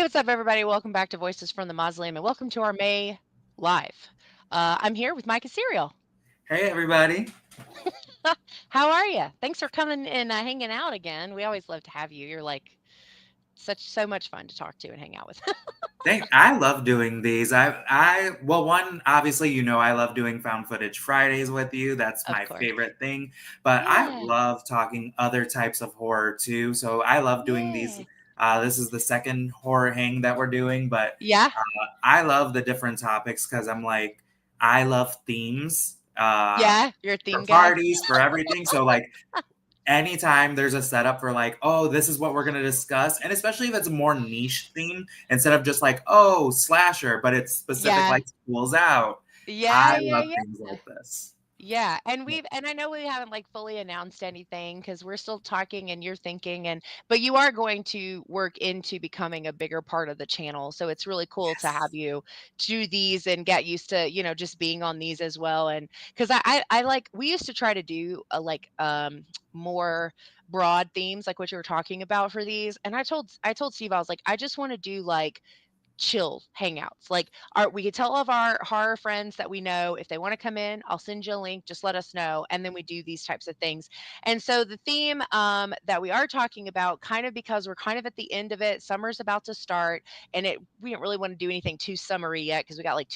what's up, everybody? Welcome back to Voices from the Mausoleum, and welcome to our May Live. I'm here with Micah Serial. Hey, everybody. How are you? Thanks for coming and hanging out again. We always love to have you. You're like so much fun to talk to and hang out with. I love doing these. Well, one, obviously, I love doing Found Footage Fridays with you. That's Of my course. favorite thing. But I Yeah. love talking other types of horror too. So I love doing these. Yeah. This is the second horror hang that we're doing, but Yeah. I love the different topics because I love themes Yeah. You're a for theme guy. parties, for everything. So, anytime there's a setup for oh, this is what we're going to discuss, and especially if it's a more niche theme instead of just oh, slasher, but it's specific, Yeah. like Schools Out. Yeah. I Yeah. love Yeah. things like this. Yeah, and I know we haven't like fully announced anything because we're still talking and you're thinking but you are going to work into becoming a bigger part of the channel. So it's really cool to have Yes. you do these and get used to, just being on these as well. And because I like we used to try to do more broad themes like what you were talking about for these. And I told Steve, I was like, I just want to do like chill hangouts. Like we could tell all of our horror friends that we know if they want to come in, I'll send you a link, just let us know. And then we do these types of things. And so the theme that we are talking about, kind of because we're kind of at the end of it, summer's about to start, and we don't really want to do anything too summery yet because we got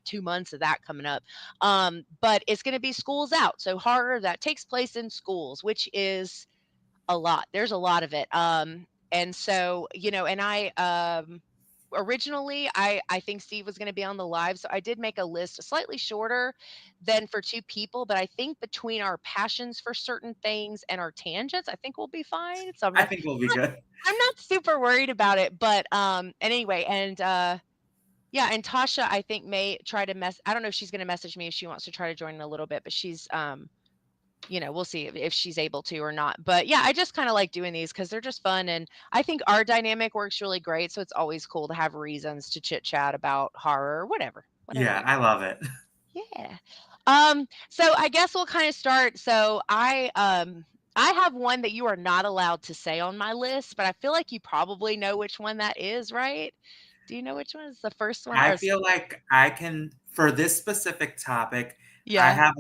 2 months of that coming up. But it's gonna be schools out. So horror that takes place in schools, which is a lot. There's a lot of it. And so, and originally I think Steve was going to be on the live, so I did make a list slightly shorter than for two people, but I think between our passions for certain things and our tangents, I think we'll be fine. So I think we'll be good. I'm not super worried about it, but and anyway, and yeah, and Tasha I think may try to I don't know if she's going to message me if she wants to try to join in a little bit, but she's we'll see if she's able to or not. But yeah, I just kind of like doing these because they're just fun. And I think our dynamic works really great. So it's always cool to have reasons to chit chat about horror or whatever Yeah, we I love it. Yeah. So I guess we'll kind of start. So I have one that you are not allowed to say on my list, but I feel like you probably know which one that is, right? Do you know which one is the first one? I feel like I can, for this specific topic, I Yeah. have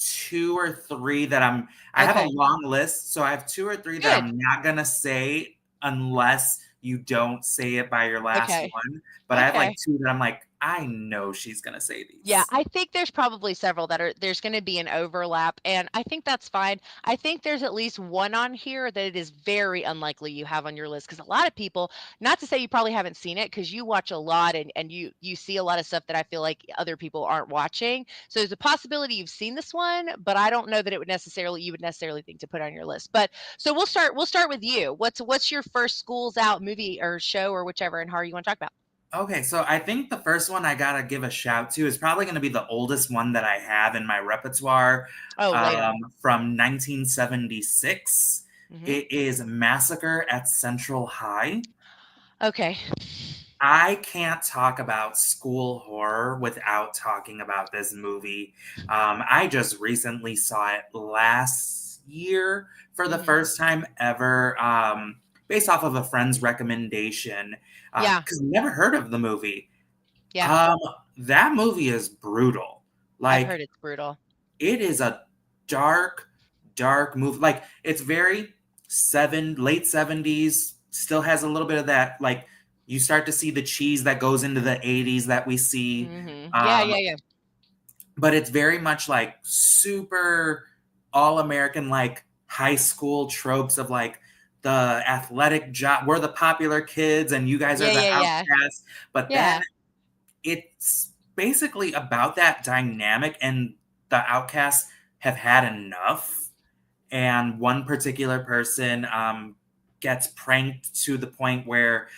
two or three that I have a Okay. long list, so I have two or three that Good. I'm not gonna say unless you don't say it by your last Okay. one. But I have Okay. two that I'm I know she's gonna say Yeah, these. I think there's probably several there's going to be an overlap, and I think that's fine. I think there's at least one on here that it is very unlikely you have on your list because a lot of people, not to say you probably haven't seen it because you watch a lot and you see a lot of stuff that I feel like other people aren't watching. So there's a possibility you've seen this one, but I don't know that you would necessarily think to put on your list. But so we'll start with you. What's your first schools out movie or show or whichever and horror you want to talk about? Okay, so I think the first one I gotta give a shout to is probably gonna be the oldest one that I have in my repertoire, Oh, lay it on me. from 1976. Hmm. It is Massacre at Central High. Okay. I can't talk about school horror without talking about this movie. I just recently saw it last year for the Hmm. first time ever, based off of a friend's recommendation, Yeah. because I never heard of the movie. Yeah. Um, that movie is brutal. I've heard Like, it's brutal. it is a dark, dark movie. Like, it's very late 70s, still has a little bit of that, you start to see the cheese that goes into the 80s that we see. Mhm. Yeah, Um, yeah, yeah. but it's very much super all American, high school tropes of the athletic job. We're the popular kids and you guys are Yeah, the yeah, yeah. outcasts. But then Yeah. it's basically about that dynamic, and the outcasts have had enough. And one particular person gets pranked to the point where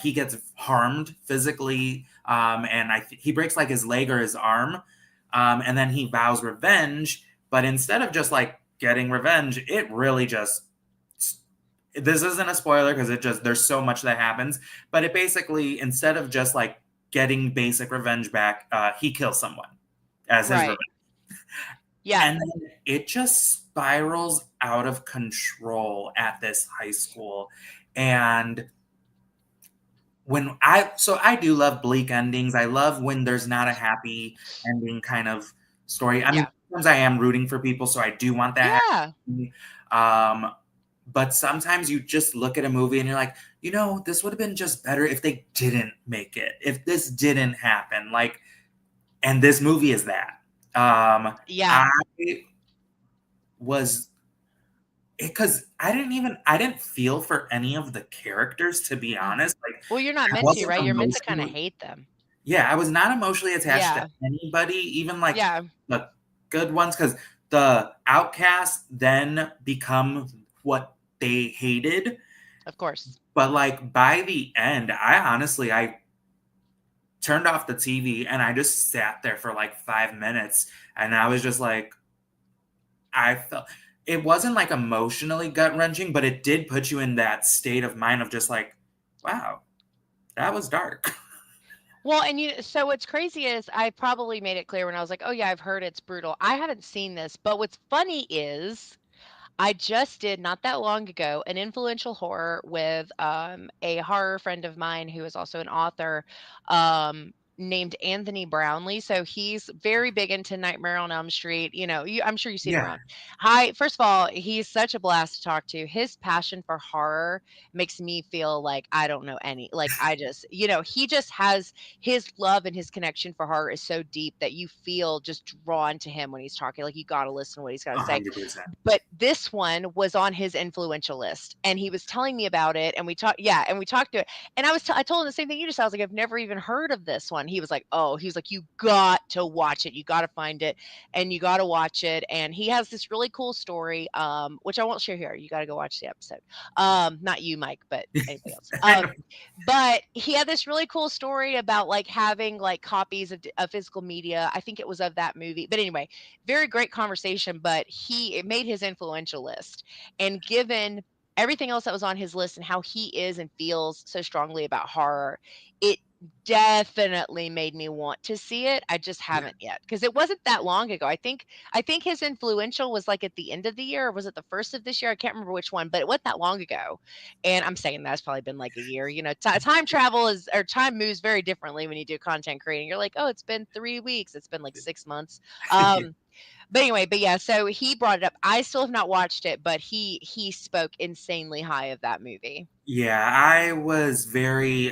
he gets harmed physically, and he breaks his leg or his arm, and then he vows revenge. But instead of just getting revenge, it really just, this isn't a spoiler because it just, there's so much that happens, but it basically, instead of just getting basic revenge back, he kills someone as his Right. revenge. Yeah. And then it just spirals out of control at this high school. And I do love bleak endings. I love when there's not a happy ending kind of story. I mean, Yeah. sometimes I am rooting for people, so I do want that Yeah. happy. Um, but sometimes you just look at a movie and you're like, this would have been just better if they didn't make it, if this didn't happen. Like, and this movie is that. Yeah. I was because I didn't feel for any of the characters, to be Mm. honest. Like, Well, you're not I meant to, wasn't right? You're meant to kinda emotionally hate them. yeah, I was not emotionally attached to Yeah. anybody, even like Yeah, the good ones, because the outcasts then become what they hated. of course. But like by the end, I turned off the TV and I just sat there for like 5 minutes, and I was just like, I felt it wasn't like emotionally gut wrenching, but it did put you in that state of mind of just like, wow, that was dark. Well, and so what's crazy is I probably made it clear when I was like, "Oh, yeah, I've heard it's brutal." I haven't seen this, but what's funny is I just did not that long ago an influential horror with a horror friend of mine who is also an author named Anthony Brownlee. So he's very big into Nightmare on Elm Street. I'm sure you've seen him Yeah, around. Hi, first of all, he's such a blast to talk to. His passion for horror makes me feel like I don't know any, like I just, he just has his love and his connection for horror is so deep that you feel just drawn to him when he's talking. Like you got to listen to what he's got to say. 100%. But this one was on his influential list, and he was telling me about it, and we talked yeah, and we talked to it, and I told him the same thing you just said. I was like, "I've never even heard of this one." He was like, "Oh," he was like, "You got to watch it. You gotta find it, and you gotta watch it." And he has this really cool story, which I won't share here. You gotta go watch the episode. Not you, Mike, but anybody else. I know. But he had this really cool story about, like, having, like, copies of physical media. I think it was of that movie, but anyway, very great conversation, but it made his influential list. And given everything else that was on his list and how he is and feels so strongly about horror, it definitely made me want to see it. I just Yeah. haven't yet because it wasn't that long ago. I think his influential was like at the end of the year, or was it the first of this year? I can't remember which one, but it wasn't that long ago. And I'm saying that's probably been like a year. Time travel is or time moves very differently when you do content creating. You're like, oh, it's been 3 weeks. It's been like 6 months. Um, but anyway, but yeah, so he brought it up. I still have not watched it, but he spoke insanely high of that movie. Yeah, I was very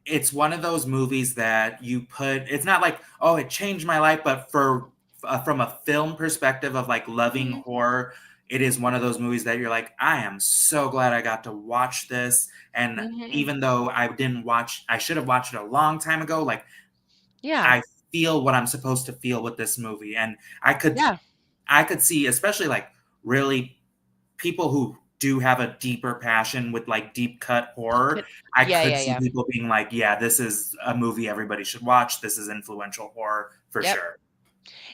it's one of those movies that it's not like, oh, it changed my life, but from a film perspective of like loving Mhm, horror, it is one of those movies that you're like, I am so glad I got to watch this. And mhm. even though I should have watched it a long time ago, like Yeah, I feel what I'm supposed to feel with this movie. And yeah. I could see, especially like really people who do have a deeper passion with like deep cut horror, I Yeah, could yeah, see yeah. people being like, yeah, this is a movie everybody should watch. This is influential horror for Yep. sure.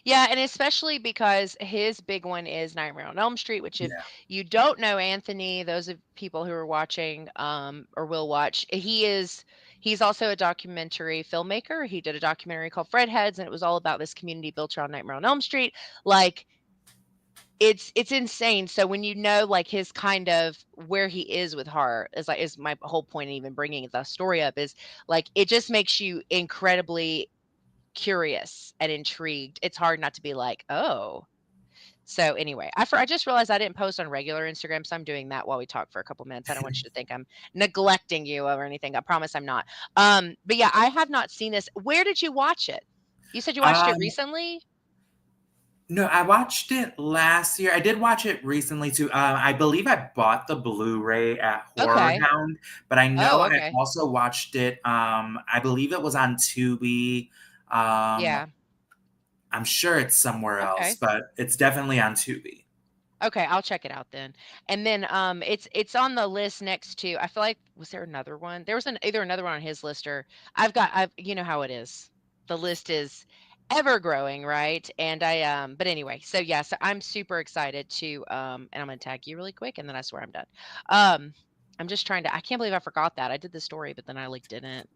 Yeah, and especially because his big one is Nightmare on Elm Street, which if Yeah. you don't know Anthony, those of people who are watching or will watch, he's also a documentary filmmaker. He did a documentary called Fred Heads, and it was all about this community built around Nightmare on Elm Street. Like it's insane. So when you know like his kind of where he is with horror is my whole point in even bringing the story up is like it just makes you incredibly curious and intrigued. It's hard not to be like, "Oh." So anyway, I just realized I didn't post on regular Instagram, so I'm doing that while we talk for a couple minutes. I don't want you to think I'm neglecting you or anything. I promise I'm not. But yeah, I have not seen this. Where did you watch it? You said you watched it Um, recently? no, I watched it last year. I did watch it recently too. I believe I bought the Blu-ray at Horror Okay. Hound, but I know Oh, I okay. also watched it. I believe it was on Tubi. Um, Yeah. I'm sure it's somewhere else, Okay. but it's definitely on Tubi. Okay, I'll check it out then. And then it's on the list next to I feel like was there another one? There was either another one on his list or I've you know how it is. The list is ever growing, right? And I but anyway, so yeah, so I'm super excited to and I'm gonna tag you really quick and then I swear I'm done. Um I'm just trying to I can't believe I forgot that. I did the story, but then I like didn't.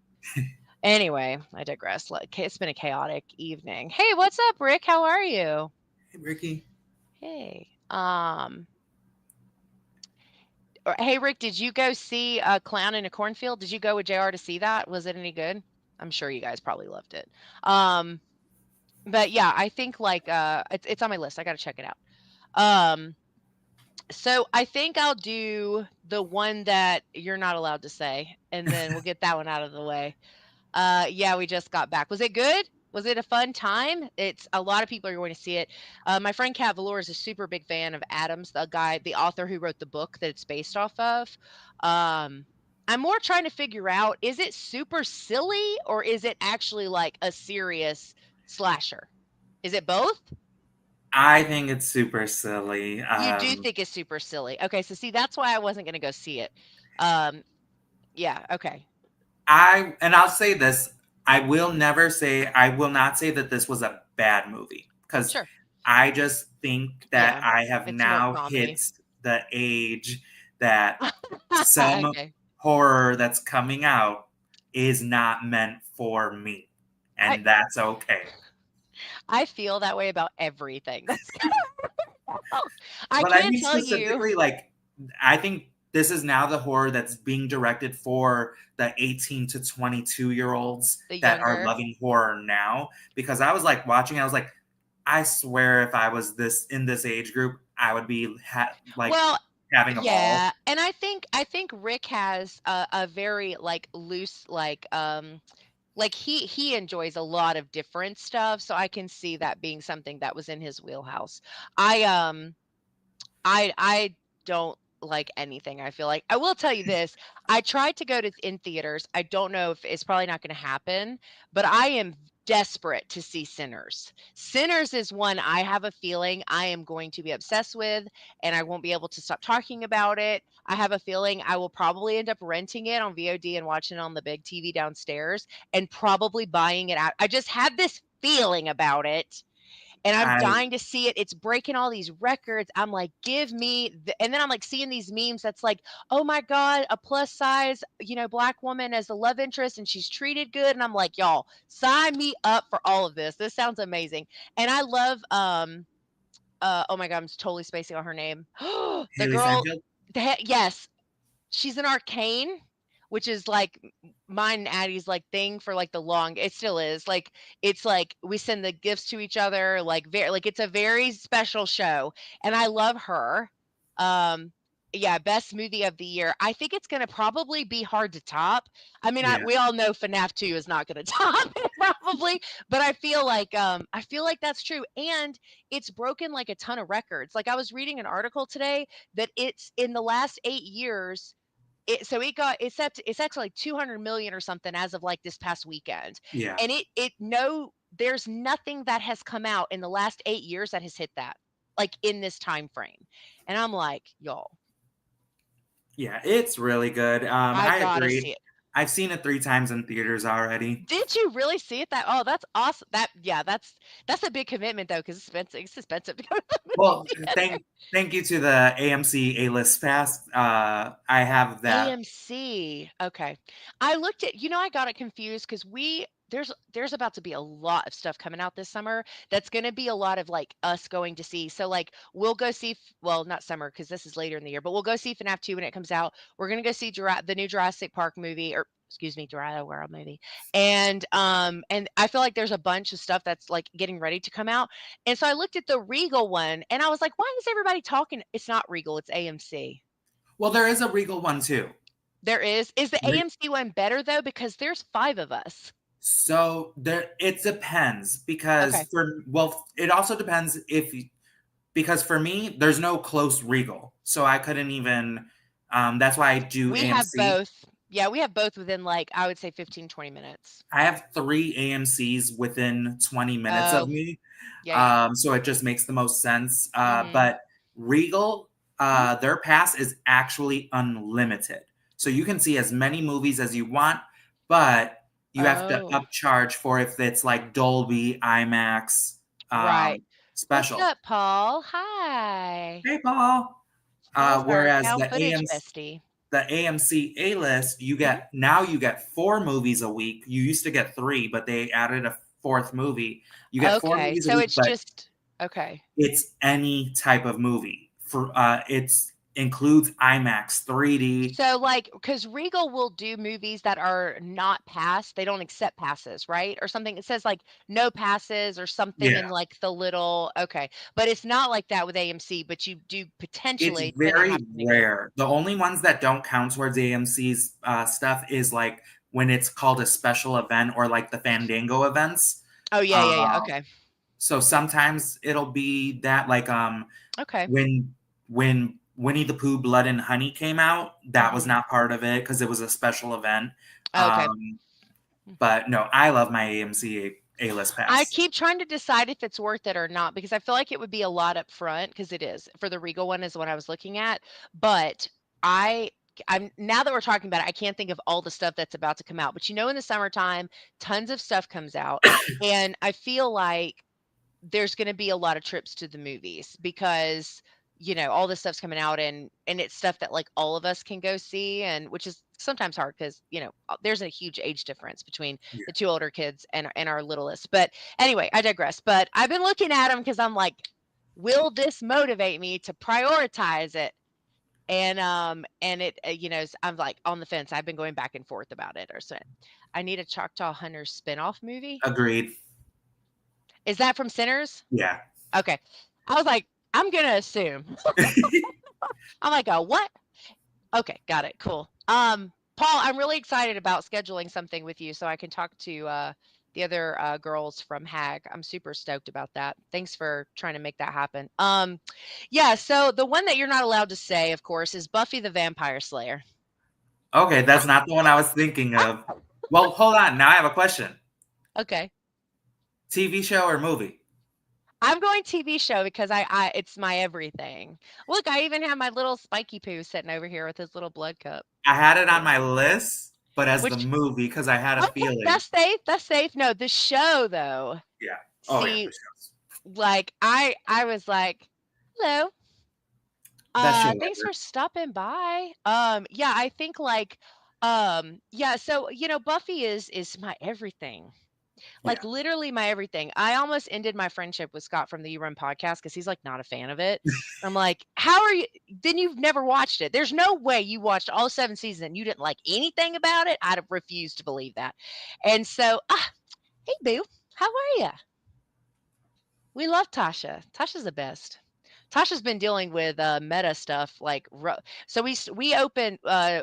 Anyway, I digress. Like it's been a chaotic evening. Hey, what's up, Rick? How are you? Hey, Ricky. Hey. Hey, Rick, did you go see Clown in a Cornfield? Did you go with JR to see that? Was it any good? I'm sure you guys probably loved it. Um, but yeah, I think like it's on my list. I got to check it out. Um, so I think I'll do the one that you're not allowed to say, and then we'll get that one out of the way. Yeah, we just got back. Was it good? Was it a fun time? It's a lot of people are going to see it. My friend Kat Valor is a super big fan of Adams, the guy, the author who wrote the book that it's based off of. Um, I'm more trying to figure out, is it super silly or is it actually like a serious slasher? Is it both? I think it's super silly. You do think it's super silly. Okay, so see, that's why I wasn't going to go see it. Um, yeah, okay. I'll say this, I will not say that this was a bad movie because Sure. I just think that Yeah. I have It's more now hit comedy. the age that some Okay. horror that's coming out is not meant for me, I and that's okay. I feel that way about everything that's I But I can't mean tell you specifically, like, I think this is now the horror that's being directed for the 18 to 22-year-olds the that are younger. loving horror now. Because I was like watching, I was like, I swear if I was this in this age group, I would be like Well, having a ball. yeah, and I think Rick has a very like loose like he enjoys a lot of different stuff, so I can see that being something that was in his wheelhouse. I I don't like anything, I feel like. I will tell you this, I tried to go to in theaters. I don't know if it's probably not gonna happen, but I am desperate to see Sinners. Sinners is one I have a feeling I am going to be obsessed with, and I won't be able to stop talking about it. I have a feeling I will probably end up renting it on VOD and watching it on the big TV downstairs and probably buying it out. I just have this feeling about it and I'm I dying to see it. It's breaking all these records. I'm like, give me, and then I'm like seeing these memes that's like, oh my God, a plus size, black woman as the love interest and she's treated good. And I'm like, y'all, sign me up for all of this. This sounds amazing. And I love, oh my God, I'm totally spacing on her name. The Haley girl, Steinfeld. yes, she's an arcane, which is like mine and Addie's like thing for like the long it still is. Like it's like we send the gifts to each other, like very like it's a very special show. And I love her. Yeah, best movie of the year. I think it's gonna probably be hard to top. I mean, Yeah, we all know FNAF 2 is not gonna top it probably, but I feel like that's true. And it's broken like a ton of records. Like I was reading an article today that it's in the last 8 years it's actually like 200 million or something as of like this past weekend. yeah, And it no there's nothing that has come out in the last 8 years that has hit that like in this time frame. And I'm like, y'all, yeah. It's really good. I I gotta see agree. it. I've seen it 3 times in theaters already. Did you really see it? That's awesome. That's a big commitment though, because it's expensive to go to the Well, movie theater. thank you to the AMC A-list pass. I have that. AMC. Okay. I looked at, I got it confused because there's about to be a lot of stuff coming out this summer that's going to be a lot of like us going to see. So like we'll go see, well, not summer because this is later in the year, but we'll go see FNAF 2 when it comes out. We're going to go see the new Jurassic Park movie or excuse me, Jurassic World movie. And I feel like there's a bunch of stuff that's like getting ready to come out. And so I looked at the Regal one and I was like, why is everybody talking? It's not Regal, it's AMC. Well, there is a Regal one too. There is. Is the Re- AMC one better though? Because there's 5 of us. So there, it depends because Okay. it also depends because for me, there's no close Regal, so I couldn't even. That's why I do We have AMC. both. Yeah, we have both within like I would say 15, 20 minutes. I have 3 AMC's within 20 minutes of Oh, me, yeah, yeah. so it just makes the most sense. Mhm. But Regal, Mhm. their pass is actually unlimited, so you can see as many movies as you want, but you have to Oh, upcharge for if it's like Dolby IMAX right. What's special. up, Paul? Hi. Hey, Paul. Paul's our Whereas found footage bestie. the AMC A list, Mhm. you get 4 movies a week. You used to get 3, but they added a fourth movie. You get four Okay. movies a So week, it's but just okay. it's any type of movie. For it's includes IMAX 3D. So, like, because Regal will do movies that are not passed, they don't accept passes, right? Or something. It says like no passes or something Yeah, in like the little, okay. But it's not like that with AMC, but you do it's potentially, depending on how very many go. rare. The only ones that don't count towards AMC's stuff is like when it's called a special event or like the Fandango events. Oh, yeah, yeah, yeah. Um, Okay. so sometimes it'll be that like Okay. when Winnie the Pooh Blood and Honey came out, that was Hmm. not part of it because it was a special event. Okay. Um, but no, I love my AMC A-list I pass. keep trying to decide if it's worth it or not because I feel like it would be a lot up front because it is. For the Regal one is the one I was looking at, but I I'm now that we're talking about it, I can't think of all the stuff that's about to come out. But in the summertime, tons of stuff comes out, and I feel like there's going to be a lot of trips to the movies because all this stuff's coming out and it's stuff that like all of us can go see, and which is sometimes hard because there's a huge age difference between Yeah, the two older kids and our littlest. But anyway, I digress. But I've been looking at them because I'm like, will this motivate me to prioritize it? And it I'm like on the fence. I've been going back and forth about it. Or so I need a Choctaw Hunters spin-off movie. agreed. Is that from Sinners? Yeah. Okay. I was like, I'm gonna assume. I'm like, what? Okay, got it. Cool. Paul, I'm really excited about scheduling something with you so I can talk to the other girls from Hag. I'm super stoked about that. Thanks for trying to make that happen. Yeah, so the one that you're not allowed to say, of course, is Buffy the Vampire Slayer. Okay, that's not the one I was thinking of. Well, hold on. Now I have a question. Okay. TV show or movie? I'm going TV show because I it's my everything. Look, I even have my little spiky poo sitting over here with his little blood cup. I had it on Yeah. my list, but as the Which movie because I had a Okay, feeling. that's safe. That's safe. No, the show though. Yeah. Oh yeah, See, the shows. like I was like, hello. Best show Thanks ever. for stopping by. Yeah, I think like yeah, so Buffy is my everything. Like Yeah. literally my everything. I almost ended my friendship with Scott from the You Run podcast because he's like not a fan of it. I'm like, how are you? Then you've never watched it. There's no way you watched all 7 seasons and you didn't like anything about it. I'd have refused to believe that. And so, hey boo, how are you? We love Tasha. Tasha's the best. Tasha's been dealing with meta stuff like so we opened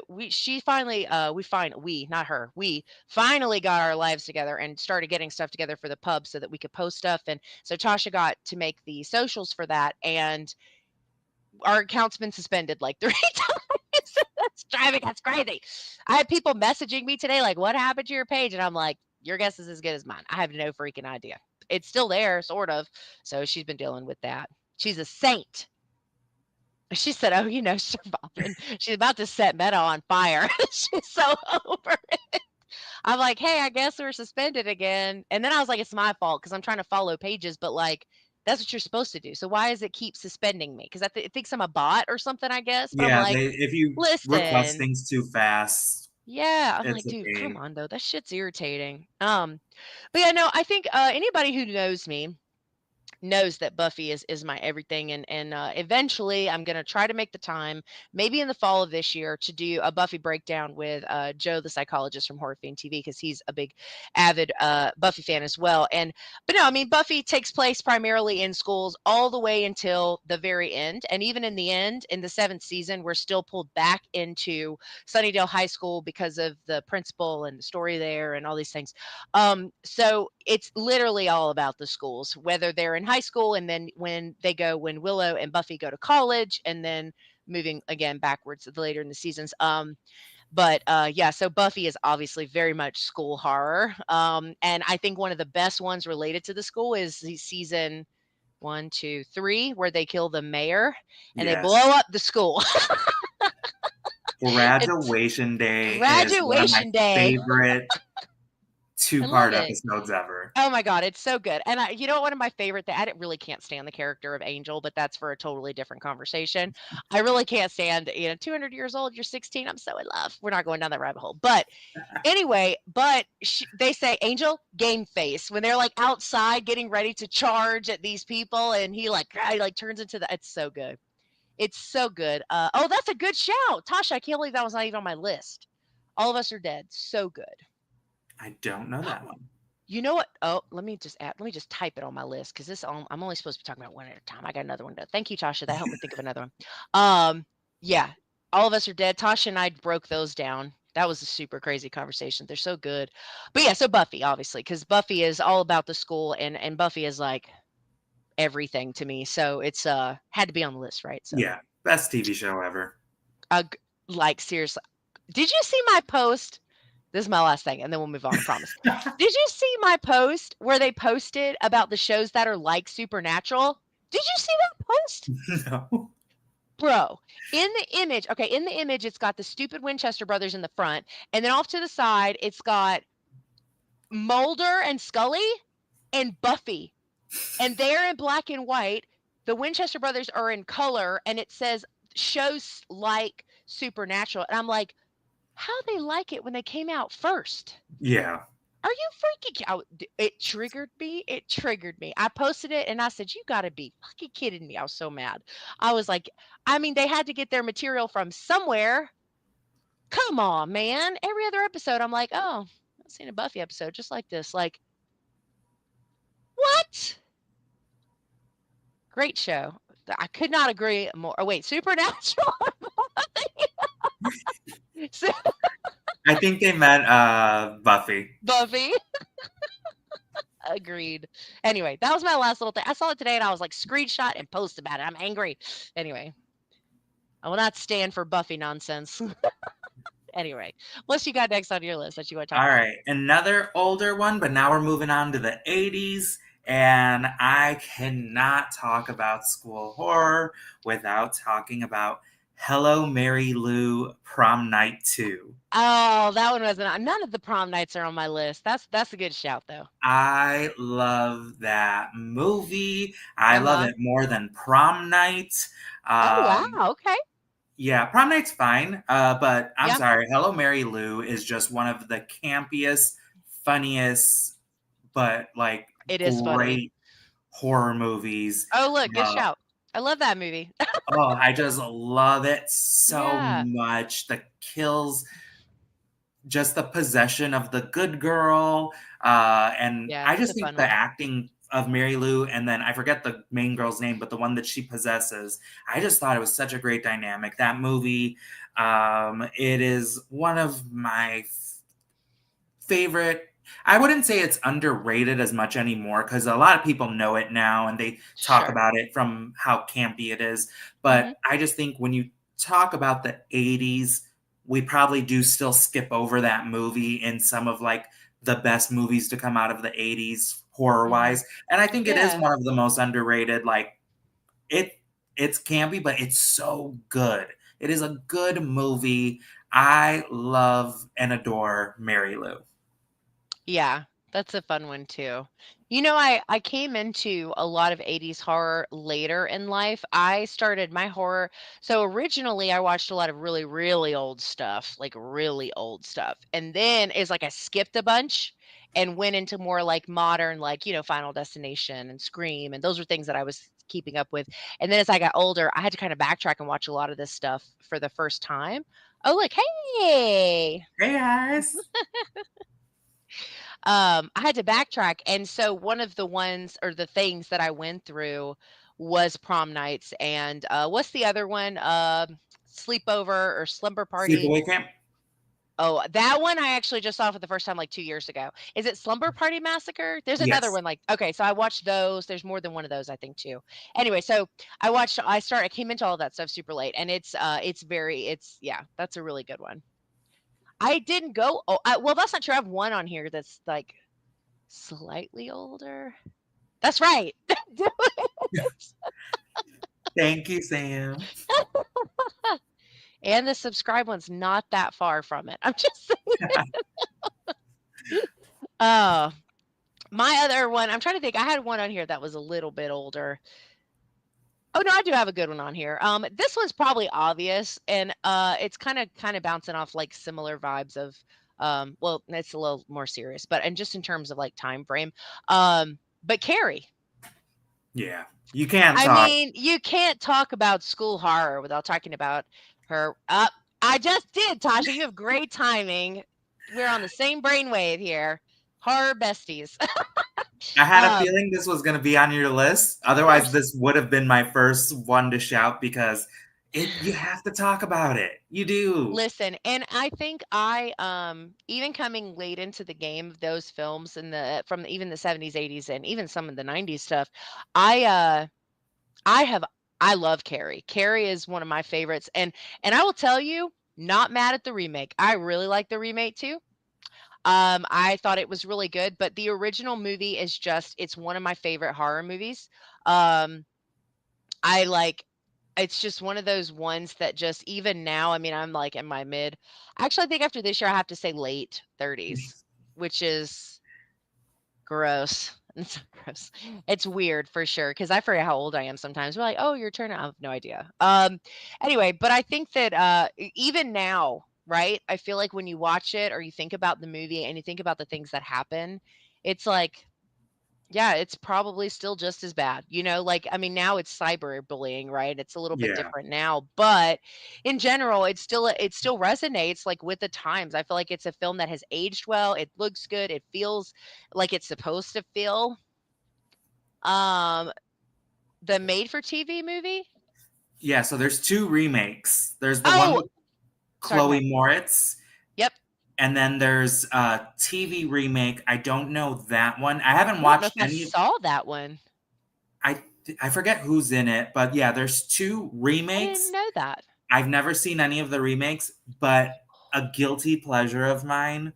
we she finally we not her we finally got our lives together and started getting stuff together for the pub so that we could post stuff, and so Tasha got to make the socials for that, and our account's been suspended like 3 times. That's driving us crazy. I had people messaging me today like, what happened to your page? And I'm like, your guess is as good as mine. I have no freaking idea. It's still there, sort of. So she's been dealing with that. She's a saint. She said, oh, surviving. She's about to set Meta on fire. She's so over it. I'm like, hey, I guess we're suspended again. And then I was like, it's my fault because I'm trying to follow pages, but like, that's what you're supposed to do. So why does it keep suspending me? Because it thinks I'm a bot or something, I guess. But I'm Yeah, like, they if you request listen, things too fast, yeah. I'm like, it's a dude, come pain. on though. That shit's irritating. But yeah, no, I think anybody who knows me knows that Buffy is my everything, and eventually I'm going to try to make the time, maybe in the fall of this year, to do a Buffy breakdown with Joe the psychologist from Horror Fiend TV because he's a big avid Buffy fan as well. And but no, I mean Buffy takes place primarily in schools all the way until the very end, and even in the end, in the 7th season, we're still pulled back into Sunnydale High School because of the principal and the story there and all these things. So it's literally all about the schools, whether they're in high school and then when Willow and Buffy go to college and then moving again backwards later in the seasons. But yeah, so Buffy is obviously very much school horror. And I think one of the best ones related to the school is the season 1, 2, 3, where they kill the mayor and they blow Yes. up the school. It's Graduation Day is one of my graduation day. favorite I love two-part it. episodes ever. Oh my god, it's so good. And one of my favorite I didn't really can't stand the character of Angel, but that's for a totally different conversation. I really can't stand, 200 years old, you're 16, I'm so in love. We're not going down that rabbit hole. But anyway, they say Angel game face when they're like outside getting ready to charge at these people, and he like turns into the. It's so good. It's so good. Oh, that's a good shout. Tasha, I can't believe that was not even on my list. All of Us Are Dead. So good. I don't know that one. You know what? Oh, let me just type it on my list because I'm only supposed to be talking about one at a time. I got another one. Thank you, Tasha. That helped me think of another one. Yeah, All of Us Are Dead. Tasha and I broke those down. That was a super crazy conversation. They're so good. But yeah, so Buffy, obviously, because Buffy is all about the school, and Buffy is like everything to me. So it's had to be on the list, right? So Yeah, best TV show ever. like seriously, did you see my post? This is my last thing, and then we'll move on, I promise. Did you see my post where they posted about the shows that are like Supernatural? Did you see that post? No. Bro, in the image, it's got the stupid Winchester brothers in the front, and then off to the side, it's got Mulder and Scully and Buffy, and they're in black and white. The Winchester brothers are in color, and it says shows like Supernatural. And I'm like, how they like it when they came out first? Yeah. Are you freaking out? It triggered me. It triggered me. I posted it and I said, you got to be fucking kidding me. I was so mad. I was like, I mean, they had to get their material from somewhere. Come on, man. Every other episode, I'm like, oh, I've seen a Buffy episode just like this. Like, what? Great show. I could not agree more. Oh, wait, Supernatural? I think they meant Buffy. Buffy. Agreed. Anyway, that was my last little thing. I saw it today and I was like, screenshot and post about it. I'm angry. Anyway, I will not stand for Buffy nonsense. Anyway, what's you got next on your list that you want to talk All about? right, another older one, but now we're moving on to the 80s. And I cannot talk about school horror without talking about Hello, Mary Lou Prom Night 2. Oh, that one wasn't. None of the prom nights are on my list. That's a good shout though. I love that movie. I Uh love huh. it more than Prom Night. Oh wow. Um, Okay. yeah, Prom Night's fine, but I'm Yeah, sorry. Hello, Mary Lou is just one of the campiest, funniest, but like it is funny. great horror movies. Oh look, good Uh, shout. I love that movie. oh, I just love it so Yeah. much. The kills, just the possession of the good girl, and Yeah, I it's just a think fun the one. acting of Mary Lou, and then I forget the main girl's name, but the one that she possesses. I just thought it was such a great dynamic. That movie, it is one of my favorite. I wouldn't say it's underrated as much anymore because a lot of people know it now and they talk Sure. about it from how campy it is. Hmm. But I just think when you talk about the 80s, we probably do still skip over that movie in some of like the best movies to come out of the 80s horror Hmm. wise. And I think it is Yeah. one of the most underrated. Like it it's campy, but it's so good. It is a good movie. I love and adore Mary Lou. Yeah, that's a fun one too. You know, I came into a lot of 80s horror later in life. I started my horror. So originally I watched a lot of really, really old stuff, like really old stuff. And then it's like I skipped a bunch and went into more like modern, like, Final Destination and Scream. And those were things that I was keeping up with. And then as I got older, I had to kind of backtrack and watch a lot of this stuff for the first time. Oh, look, hey. Hey guys. I had to backtrack, and so one of the ones or the things that I went through was prom nights, and, what's the other one? Sleepover or slumber party. Sleepaway Camp? Oh, that one I actually just saw for the first time, like, 2 years ago. Is it Slumber Party Massacre? There's another Yes. one, like okay, so I watched those. There's more than one of those, I think, too. Anyway, so I came into all of that stuff super late, and it's yeah, that's a really good one. I didn't go well, that's not true. I have one on here that's, like, slightly older? That's right. Do it. Thank you, Sam. And the subscribe one's not that far from it. I'm just saying. Oh, my other one, I'm trying to think. I had one on here that was a little bit older. Oh no, I do have a good one on here. This one's probably obvious, and it's kind of bouncing off like similar vibes of well, it's a little more serious, but and just in terms of like time frame. But Carrie. Yeah. You can't I talk. mean, you can't talk about school horror without talking about her. I just did, Tasha. You have great timing. We're on the same brainwave here. Horror besties. I had a um, feeling this was going to be on your list. of Otherwise, course. this would have been my first one to shout because you have to talk about it. You do. Listen, and I think even coming late into the game of those films in the from even the 70s, 80s, and even some of the 90s stuff, I uh I have I love Carrie. Carrie is one of my favorites, and I will tell you, not mad at the remake. I really like the remake too. I thought it was really good, but the original movie is just it's one of my favorite horror movies. Um, I like it's just one of those ones that just even now, I mean, I'm like in my mid actually I think after this year I have to say late 30s, which is gross. It's so gross. It's weird for sure because I forget how old I am sometimes. We're like, "Oh, your turn." I have no idea. Anyway, but I think that even now, right? I feel like when you watch it or you think about the movie and you think about the things that happen, it's like yeah, it's probably still just as bad. Like I mean now it's cyberbullying, right? It's a little bit Yeah. different now, but in general it still resonates like with the times. I feel like it's a film that has aged well. It looks good. It feels like it's supposed to feel. Um the made for TV movie? Yeah, so there's two remakes. There's the one Oh, with sorry, go ahead. Chloe Moritz, Yep. and then there's a TV remake. I don't know that one. I haven't I don't know watched if I any. saw that one. I forget who's in it, but yeah, there's two I didn't remakes. know that. I've never seen any of the remakes, but a guilty pleasure of mine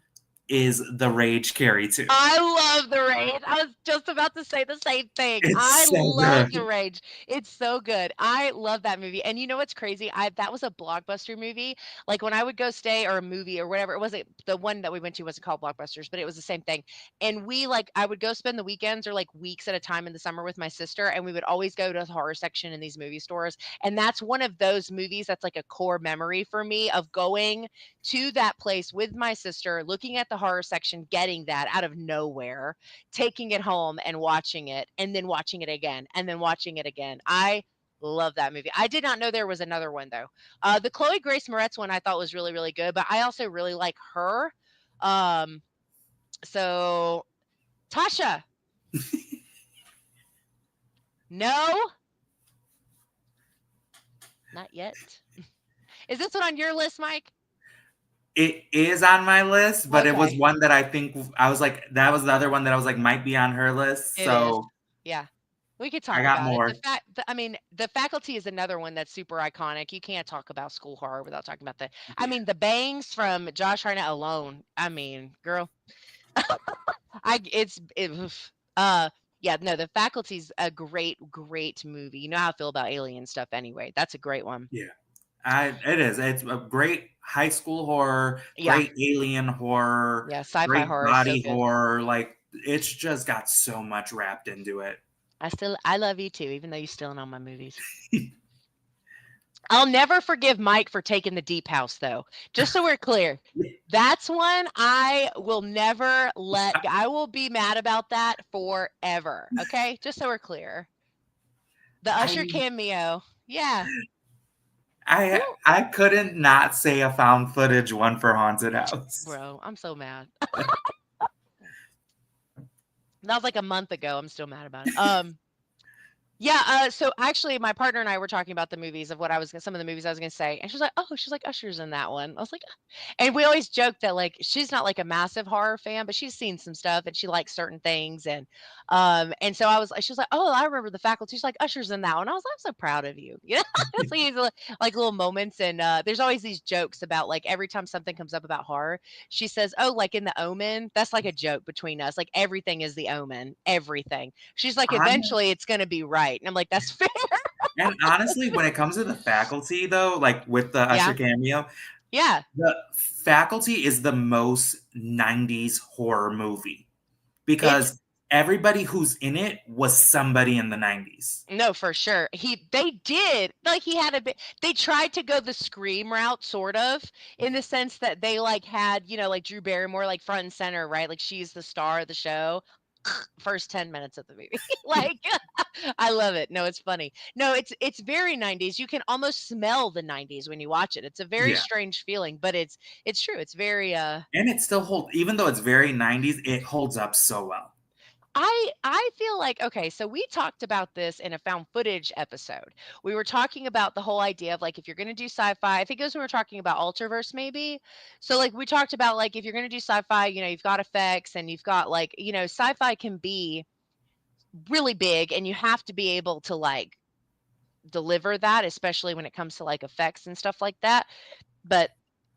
is The Rage Carrie 2. I love The Rage. I was just about to say the same thing. I It's so love good. The Rage. It's so good. I love that movie. And you know what's crazy? I That was a Blockbuster movie. Like when I would go stay or a movie or whatever, it wasn't the one that we went to wasn't called Blockbusters, but it was the same thing. And I would go spend the weekends or like weeks at a time in the summer with my sister, and we would always go to the horror section in these movie stores. And that's one of those movies that's like a core memory for me of going to that place with my sister, looking at the horror section, getting that out of nowhere, taking it home and watching it, and then watching it again, and then watching it again. I love that movie. I did not know there was another one though. The Chloe Grace Moretz one I thought was really, really good, but I also really like her. Um, so Tasha, no, not yet. Is this one on your list, Mike? It is on my list, but it was Okay, one that I think I was like, that was the other one that I was like, might be on her list. it is. So Yeah. We could I talk got about it. more. I mean, The Faculty is another one that's super iconic. You can't talk about school horror without talking about I Yeah. mean, the bangs from Josh Hartnett alone. I mean, girl, oof. Yeah, no, The Faculty's a great, great movie. You know how I feel about alien stuff anyway. That's a great one. Yeah. It is. It's a great high school horror, Yeah, great alien horror, yeah, sci-fi great horror is so body good. horror. Like it's just got so much wrapped into it. I love you too, even though you're stealing all my movies. I'll never forgive Mike for taking the Deep House, though. Just so we're clear, that's one I will never let go. I will be mad about that forever. Okay, just so we're clear. The Usher I cameo, yeah. I Who, I couldn't not say a found footage one for Haunted House. bro? I'm so mad. That was like a month ago. I'm still mad about it. Yeah, so actually my partner and I were talking about the movies of what I was some of the movies I was gonna say, and she's like, "Oh," she's like, "Usher's in that one." I was like, "Ah." And we always joke that like she's not like a massive horror fan, but she's seen some stuff and she likes certain things and so she was like, "Oh, I remember The Faculty." She's like, "Usher's in that one." I was like, "I'm so proud of you." Yeah. It's like these like little moments and there's always these jokes about like every time something comes up about horror, she says, "Oh, like in The Omen." That's like a joke between us. Like everything is The Omen, everything. She's like, Hon- eventually it's gonna be right. And I'm like, that's fair. and honestly, when it comes to the faculty, though, like with the Usher Yeah. cameo, Yeah. the faculty is the most 90s horror movie It's because everybody who's in it was somebody in the 90s. no, for sure. They did. Like he had a bit they tried to go the scream route, sort of, in the sense that they like had, like Drew Barrymore like front and center, right? Like she's the star of the show. first 10 minutes of the movie. Like, I love it. No, it's funny. No, it's very 90s. You can almost smell the 90s when you watch it. It's a very Yeah. strange feeling, but it's true. It's very And it still holds, even though it's very 90s, it holds up so well. I feel like okay, so we talked about this in a found footage episode. We were talking about the whole idea of like if you're going to do sci-fi, I think it was when we were talking about Ultraverse maybe. So like we talked about like if you're going to do sci-fi, you've got effects and you've got like, sci-fi can be really big and you have to be able to like deliver that, especially when it comes to like effects and stuff like that. But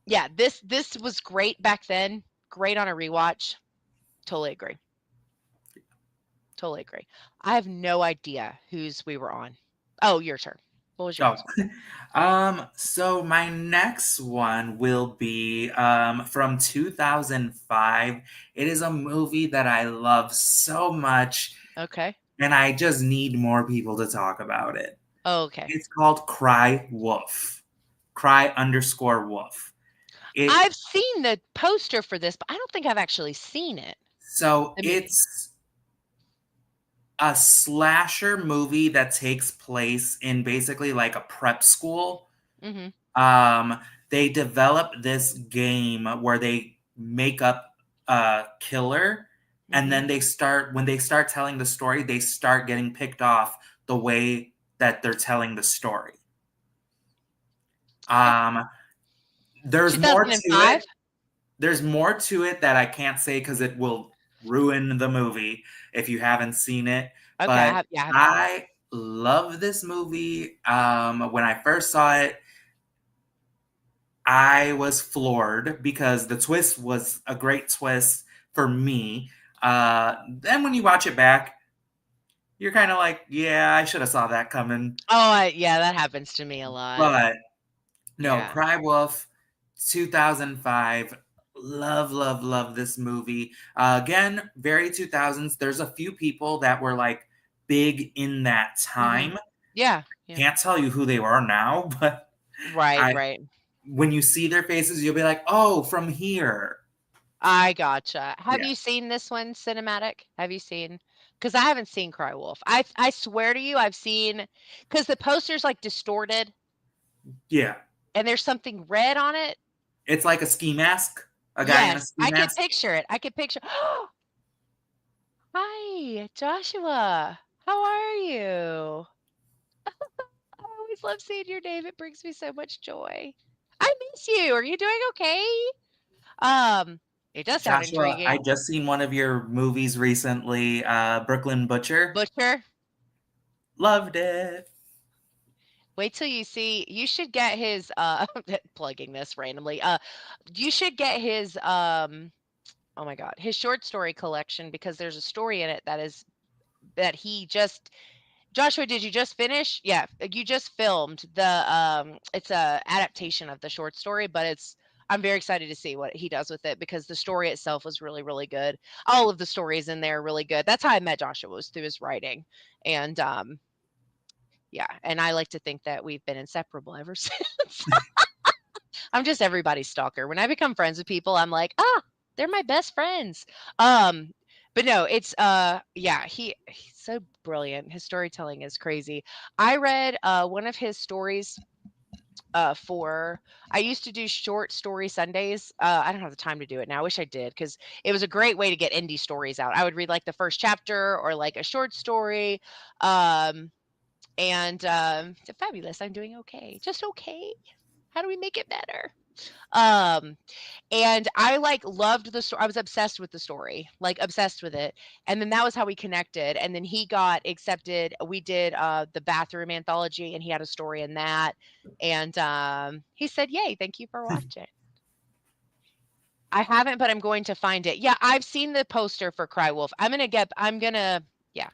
yeah, this was great back then. Great on a rewatch. Totally agree. Totally agree. I have no idea whose we were on. Oh, your turn. What was your Oh, next one? so my next one will be from 2005. It is a movie that I love so much, Okay. and I just need more people to talk about it. Oh, okay. It's called Cry Wolf. Cry underscore wolf. It I've seen the poster for this, but I don't think I've actually seen it. so The movie. it's a slasher movie that takes place in basically like a prep school. Mhm. um they develop this game where they make up a killer, and Mhm. then when they start telling the story, they start getting picked off the way that they're telling the story. Okay. um there's more to 2005? it. There's more to it that I can't say because it will ruin the movie if you haven't seen it. Okay, But I haven't seen it. I love this movie. When I first saw it, I was floored because the twist was a great twist for me. Then when you watch it back, you're kind of like, yeah, I should have saw that coming. Oh, yeah, that happens to me a lot. But no, Yeah. Cry Wolf, 2005. Love, love, love this movie. Again, very 2000s. There's a few people that were like big in that Mhm. time. Yeah, yeah. Can't tell you who they are now, but Right, I right. when you see their faces, you'll be like, oh, from here. I gotcha. Have Yeah. you seen this one cinematic? Have you seen? Because I haven't seen Cry Wolf. I swear to you, I've seen because the poster's like distorted Yeah. and there's something red on it. It's like a ski mask, a guy in a Yes, ski I could mask. picture it. I could picture. Hi, Joshua. How are you? I always love seeing your name. It brings me so much joy. I miss you. Are you doing okay? Um, it does sound Joshua, I intriguing. just seen one of your movies recently, Brooklyn Butcher. Butcher. Loved it. Wait till you see you should get his plugging this randomly. You should get his oh my god, his short story collection because there's a story in it that he just Joshua, did you just finish? Yeah, you just filmed it's a adaptation of the short story, but I'm very excited to see what he does with it because the story itself was really, really good. All of the stories in there are really good. That's how I met Joshua was through his writing. And yeah, and I like to think that we've been inseparable ever since. I'm just everybody's stalker. When I become friends with people, I'm like, ah, they're my best friends. Um, but no, it's yeah, he's so brilliant. His storytelling is crazy. I read one of his stories for I used to do short story Sundays. I don't have the time to do it now. I wish I did because it was a great way to get indie stories out. I would read like the first chapter or like a short story. Um, and it's fabulous. I'm doing okay. Just okay. How do we make it better? Um, and I like loved the story. I was obsessed with the story, like obsessed with it. And then that was how we connected. And then he got accepted. We did the bathroom anthology and he had a story in that. And he said, yay, thank you for watching. I haven't, but I'm going to find it. Yeah, I've seen the poster for Cry Wolf. I'm gonna, yeah.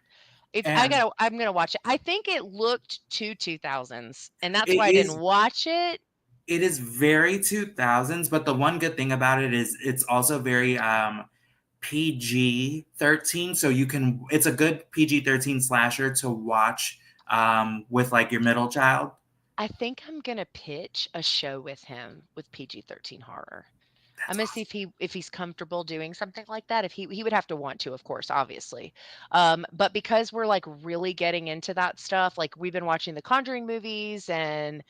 And I'm gonna watch it. I think it looked to 2000s, and that's it why I didn't is watch it. it is very 2000s, but the one good thing about it is it's also very PG-13, so it's a good PG-13 slasher to watch with like your middle child. I think I'm gonna pitch a show with him with PG-13 horror. I'm That's gonna see awesome. if he's comfortable doing something like that. If he would have to want to, of course, obviously. But because we're like really getting into that stuff, like we've been watching the Conjuring movies, and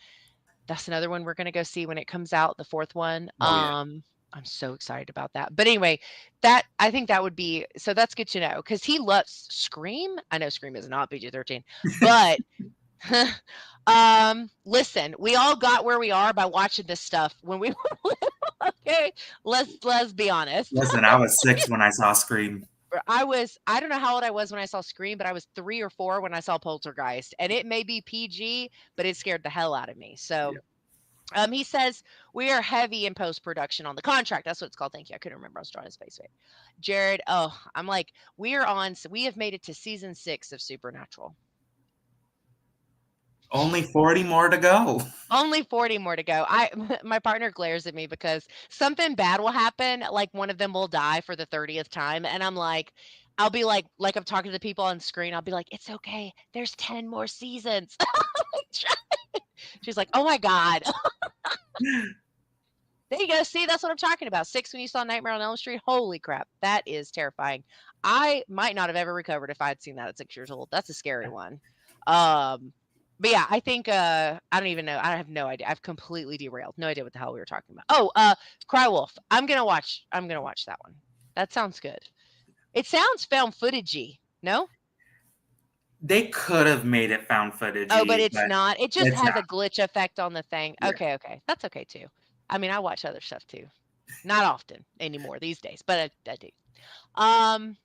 that's another one we're gonna go see when it comes out, the fourth one. Oh yeah. I'm so excited about that. But anyway, that I think that would be so that's good to know because he loves Scream. I know Scream is not PG-13, but listen, we all got where we are by watching this stuff when we were little, okay? Let's be honest. Listen, I was 6 when I saw Scream. I don't know how old I was when I saw Scream, but I was 3 or 4 when I saw Poltergeist, and it may be PG, but it scared the hell out of me. So, Yeah. he says we are heavy in post production on the contract. That's what it's called. Thank you. I couldn't remember. I was drawing his face. Right. Jared. Oh, I'm like, we have made it to season 6 of Supernatural. Only 40 more to go. Only 40 more to go. I my partner glares at me because something bad will happen, like one of them will die for the 30th time, and I'm like I'll be like I'm talking to the people on screen, I'll be like, "It's okay. There's 10 more seasons." She's like, "Oh my god." There you go. See, that's what I'm talking about. 6 when you saw Nightmare on Elm Street. Holy crap. That is terrifying. I might not have ever recovered if I had seen that at 6 years old. That's a scary one. Um, but yeah, I think I don't even know. I have no idea. I've completely derailed. No idea what the hell we were talking about. Oh, Cry Wolf. I'm gonna watch that one. That sounds good. It sounds found footagey. No? They could have made it found Oh, but footagey, it's but not. It just it's has not. a glitch effect on the thing. Yeah. Okay, okay. That's okay too. I mean, I watch other stuff too. Not often anymore these days, but I do. Um,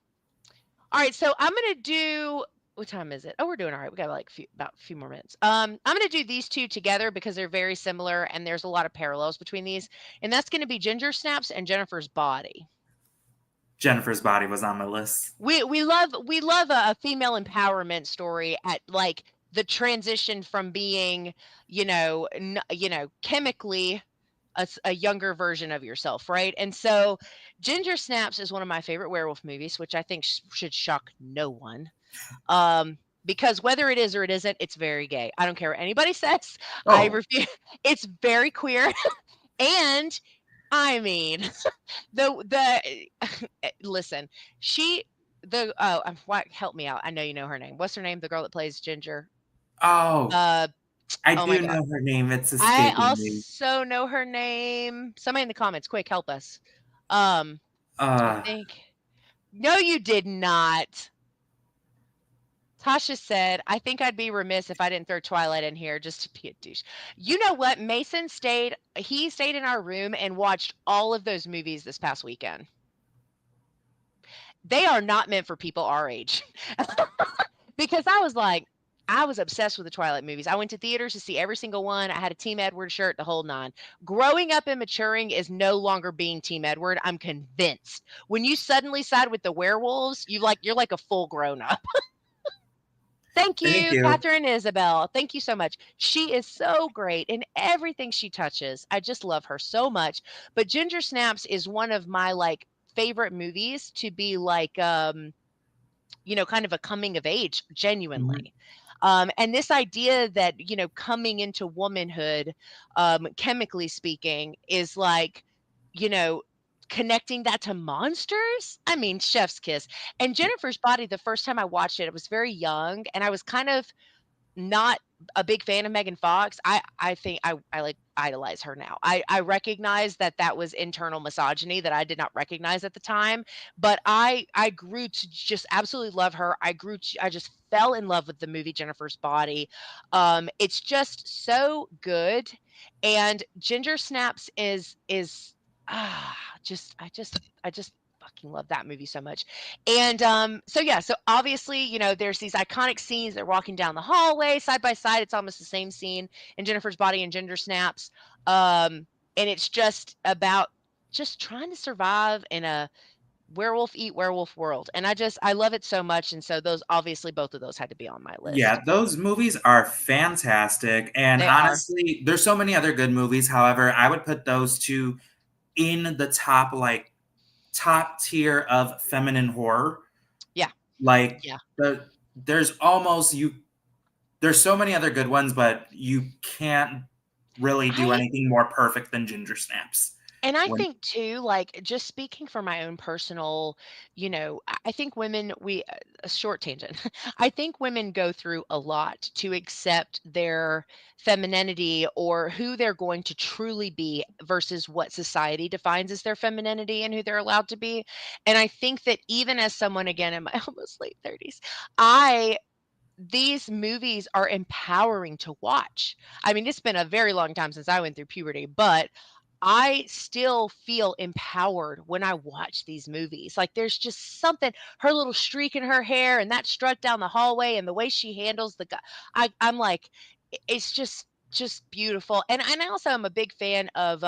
all right, so I'm gonna do what time is it? Oh, we're doing all right. We got like about a few more minutes. I'm gonna do these two together because they're very similar and there's a lot of parallels between these, and that's gonna be Ginger Snaps and Jennifer's Body. Jennifer's Body was on my list. We love a female empowerment story at like the transition from being, chemically a younger version of yourself, right? And so Ginger Snaps is one of my favorite werewolf movies, which I think should shock no one. Because whether it is or it isn't, it's very gay. I don't care what anybody says. I Oh, refuse. It's very queer, and I mean, the listen, she the oh, what help me out. I know you know her name. What's her name? The girl that plays Ginger. oh, Uh I oh my do god. know her name. It's I escaping me. also know her name. Somebody in the comments, quick, help us. Um, I Uh, think no, you did not. Tasha said, I think I'd be remiss if I didn't throw Twilight in here just to be a douche. You know what? He stayed in our room and watched all of those movies this past weekend. They are not meant for people our age. Because I was obsessed with the Twilight movies. I went to theaters to see every single one. I had a Team Edward shirt, the whole nine. Growing up and maturing is no longer being Team Edward. I'm convinced. When you suddenly side with the werewolves, you're like a full grown up. Thank thank you, you. Catherine Isabel. Thank you so much. She is so great in everything she touches. I just love her so much. But Ginger Snaps is one of my like favorite movies to be like kind of a coming of age, Mhm. genuinely. And this idea that, coming into womanhood, chemically speaking, is like, you know, connecting that to monsters. I mean, chef's kiss. And Yeah. Jennifer's Body, the first time I watched it, I was very young and I was kind of not a big fan of Megan Fox. I think I like idolize her now. I recognize that that was internal misogyny that I did not recognize at the time, but I grew to just absolutely love her. I just fell in love with the movie Jennifer's Body. It's just so good, and Ginger Snaps is ah just I just fucking love that movie so much. And so yeah, so obviously, there's these iconic scenes. They're walking down the hallway side by side. It's almost the same scene in Jennifer's Body and Ginger Snaps. And it's just about just trying to survive in a werewolf eat werewolf world. And I love it so much. And so those obviously both of those had to be on my Yeah, list. those movies are fantastic. And They are. honestly, there's so many other good movies. However, I would put those two in the top, like, top tier of feminine horror. Yeah. Like, Yeah. there's almost you there's so many other good ones, but you can't really do I anything more perfect than Ginger Snaps. And I When think too, like, just speaking from my own personal, I think women, a short tangent. I think women go through a lot to accept their femininity or who they're going to truly be versus what society defines as their femininity and who they're allowed to be. And I think that even as someone, again, in my almost late 30s, I these movies are empowering to watch. I mean, it's been a very long time since I went through puberty, but I still feel empowered when I watch these movies. Like there's just something, her little streak in her hair and that strut down the hallway and the way she handles the guy. I'm like, it's just beautiful. And I also am a big fan of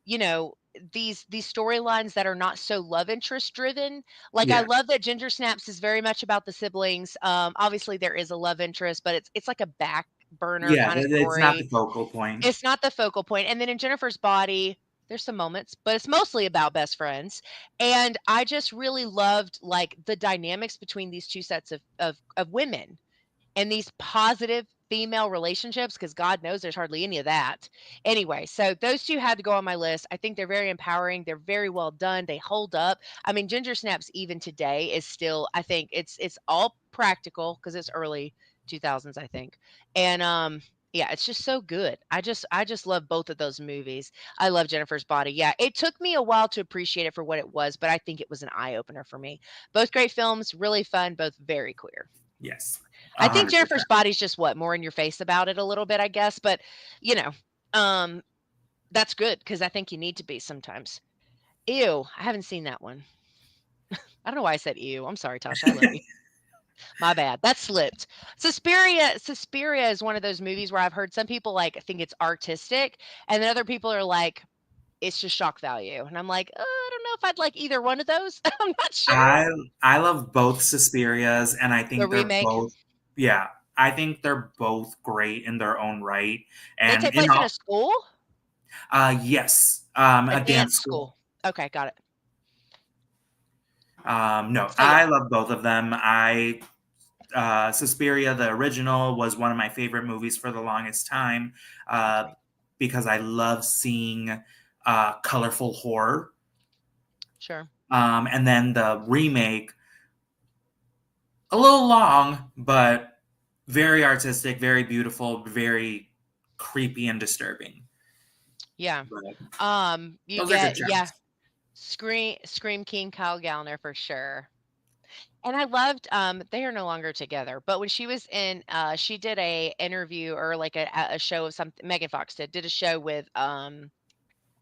you know, these storylines that are not so love interest driven. Like I yeah, love that Ginger Snaps is very much about the siblings. Obviously there is a love interest, but it's like a back burner yeah, kind of it's not the story. focal point. It's not the focal point. And then in Jennifer's Body, there's some moments, but it's mostly about best friends. And I just really loved like the dynamics between these two sets of women and these positive female relationships because God knows there's hardly any of that. Anyway, so those two had to go on my list. I think they're very empowering. They're very well done. They hold up. I mean, Ginger Snaps even today is still, I think it's all practical because it's early 2000s, I think. And yeah, it's just so good. I just love both of those movies. I love Jennifer's Body. Yeah, it took me a while to appreciate it for what it was, but I think it was an eye opener for me. Both great films, really fun, both very queer. Yes, I think Jennifer's 100%. Body's just what, more in your face about it a little bit, I guess, but, you know, um, that's good because I think you need to be sometimes. Ew, I haven't seen that one. I don't know why I said ew. I'm sorry, Tasha, I love you. My bad. That slipped. Suspiria is one of those movies where I've heard some people, like, think it's artistic, and then other people are like, "It's just shock value," and I'm like, I don't know if I'd like either one of those." I'm not sure." I I love both Suspirias, and I The think they're remake, both yeah, I think they're both great in their own right, they and take place in a school? yes, A a dance dance school. school. Okay, got it. No, So, yeah. I love both of them. Suspiria, the original, was one of my favorite movies for the longest time, uh, because I love seeing colorful horror. Sure. And then the remake, a little long, but very artistic, very beautiful, very creepy and disturbing. Yeah. But You those are good get, yeah, gems. Scream King Kyle Gallner for sure. And I loved, they are no longer together, but when she was in, she did a interview or like a show of something. Megan Fox did a show with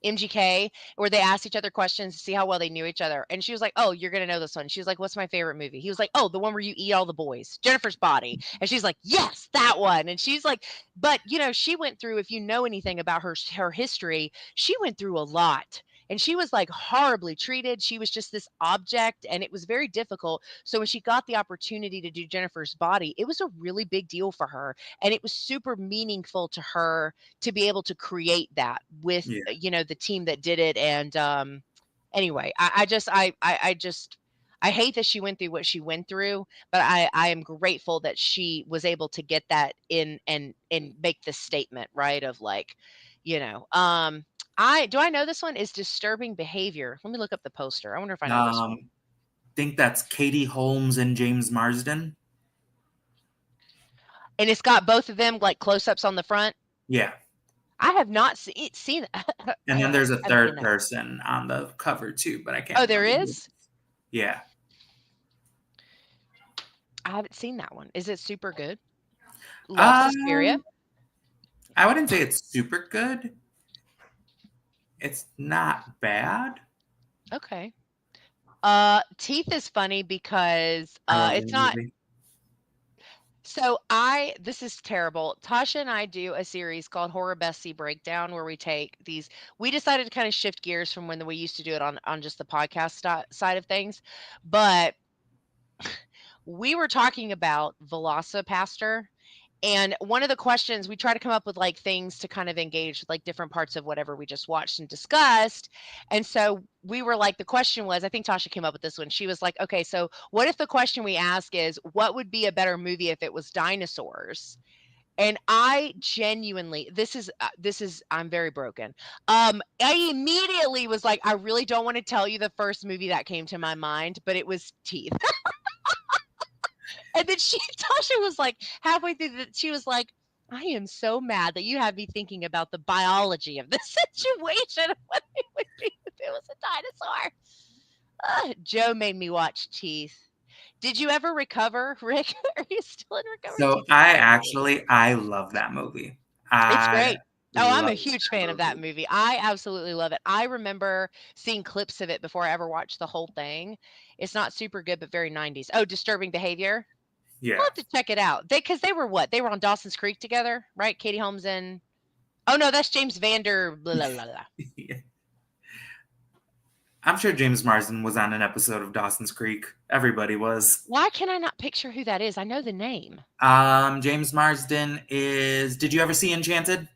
MGK where they asked each other questions to see how well they knew each other. And she was like, "Oh, you're gonna know this one." She was like, "What's my favorite movie?" He was like, "Oh, the one where you eat all the boys, Jennifer's Body." And she's like, "Yes, that one." And she's like, "But she went through. If you know anything about her history, she went through a lot." And she was like horribly treated. She was just this object, and it was very difficult. So when she got the opportunity to do Jennifer's Body, it was a really big deal for her, and it was super meaningful to her to be able to create that with Yeah. the team that did it. And anyway, I hate that she went through what she went through, but I am grateful that she was able to get that in and make this statement, right, of like, you know I know this one is Disturbing Behavior. Let me look up the poster. I wonder if I know this one. Think that's Katie Holmes and James Marsden. And it's got both of them like close-ups on the front. Yeah. I have not seen And then there's a I've seen third that. person on the cover too, but I can't Oh, there remember who it is? is. Yeah. I haven't seen that one. Is it super good? Love Suspiria. Um, I wouldn't say it's super good. It's not bad. Okay. Teeth is funny because, I love that it's not movie. so this is terrible. Tasha and I do a series called Horror Bestie Breakdown where we decided to kind of shift gears from when we used to do it on just the podcast side of things. But we were talking about Velocipaster. And one of the questions we try to come up with like things to kind of engage with like different parts of whatever we just watched and discussed. And so we were like, the question was, I think Tasha came up with this one. She was like, okay, so what if the question we ask is, what would be a better movie if it was dinosaurs? And I genuinely, this is I'm very broken. I immediately was like, I really don't want to tell you the first movie that came to my mind, but it was Teeth. And then Tasha was like, halfway through she was like, I am so mad that you have me thinking about the biology of this situation of what it would be if it was a dinosaur. Joe made me watch Teeth. Did you ever recover, Rick? Are you still in recovery? So Teeth is a great movie. I love that movie. It's I great. Oh, I'm a loved huge that fan of that movie. movie. I absolutely love it. I remember seeing clips of it before I ever watched the whole thing. It's not super good, but very 90s. Oh, Disturbing Behavior. I'll Yeah. have to check it out. Because they were what? They were on Dawson's Creek together, right? Katie Holmes and oh no, that's James Vander. Blah, blah, blah, blah. I'm sure James Marsden was on an episode of Dawson's Creek. Everybody was. Why can I not picture who that is? I know the name. James Marsden is. Did you ever see Enchanted?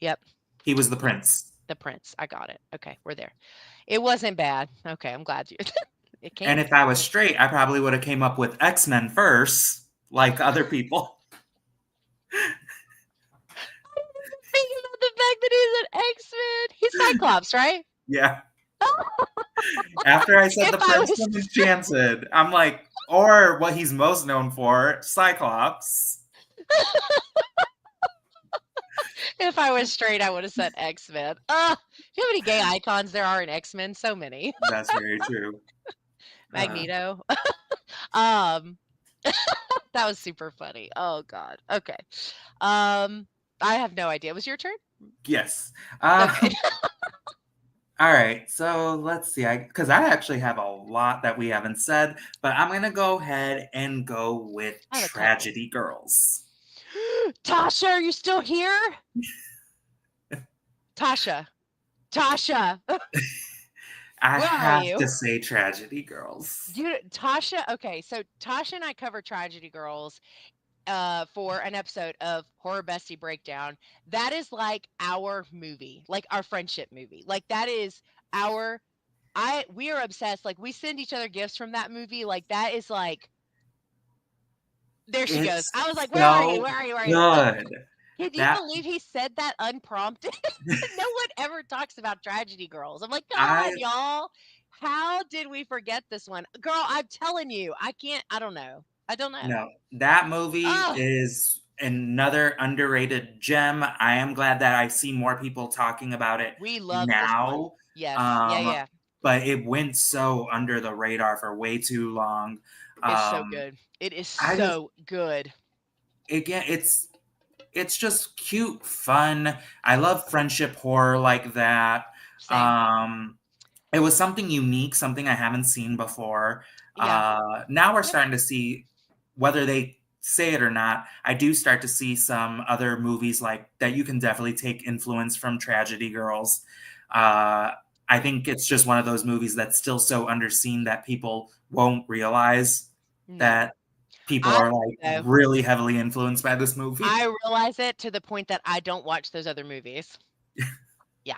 Yep, He was the prince. the Prince. I got it. Okay, we're there. It wasn't bad. Okay, I'm glad you. It can't. And if I was straight, I probably would have came up with X-Men first, like other people. Thinking about the fact that he's an X-Men. He's Cyclops, right? Yeah. After I said If the I prince was from Enchanted, I'm like, or what he's most known for, Cyclops. if I was straight, I would have said X-Men. You know how many gay icons there are in X-Men? So many. That's very true. Uh, Magneto. um, that was super funny. Oh God. Okay. I have no idea. Was your turn? yes. Okay. All right. So let's see. Because I actually have a lot that we haven't said, but I'm gonna go ahead and go with I have a couple. Tragedy Girls. Tasha, are you still here? Tasha. Tasha. I Where are have you? to say Tragedy Girls. Tasha, okay, so Tasha and I covered Tragedy Girls for an episode of Horror Bestie Breakdown. That is like our movie, like our friendship movie. Like that is our I we are obsessed. Like we send each other gifts from that movie. Like that is like there she goes. It's I was like, "Where are you? so Where are you? Where are you?" Like, good. can you That believe he said that unprompted? No one ever talks about Tragedy Girls. I'm like, "Come I on, y'all. How did we forget this one?" Girl, I'm telling you, I can't I don't know. I don't know. no, that movie Oh, is another underrated gem. I am glad that I see more people talking about it we love this one. now. Yes. Yeah, Um, yeah. but it went so under the radar for way too long. It's so Um, good. It is I just so good. again, it's just cute, fun. I love friendship horror like that. Same. Um, it was something unique, something I haven't seen before. Yeah. Now we're Yep. starting to see, whether they say it or not, I do start to see some other movies like that you can definitely take influence from Tragedy Girls. Uh, I Yep. think it's just one of those movies that's still so underseen that people won't realize No. that people I are like though, really heavily influenced by this movie. I realize it to the point that I don't watch those other movies. Yeah.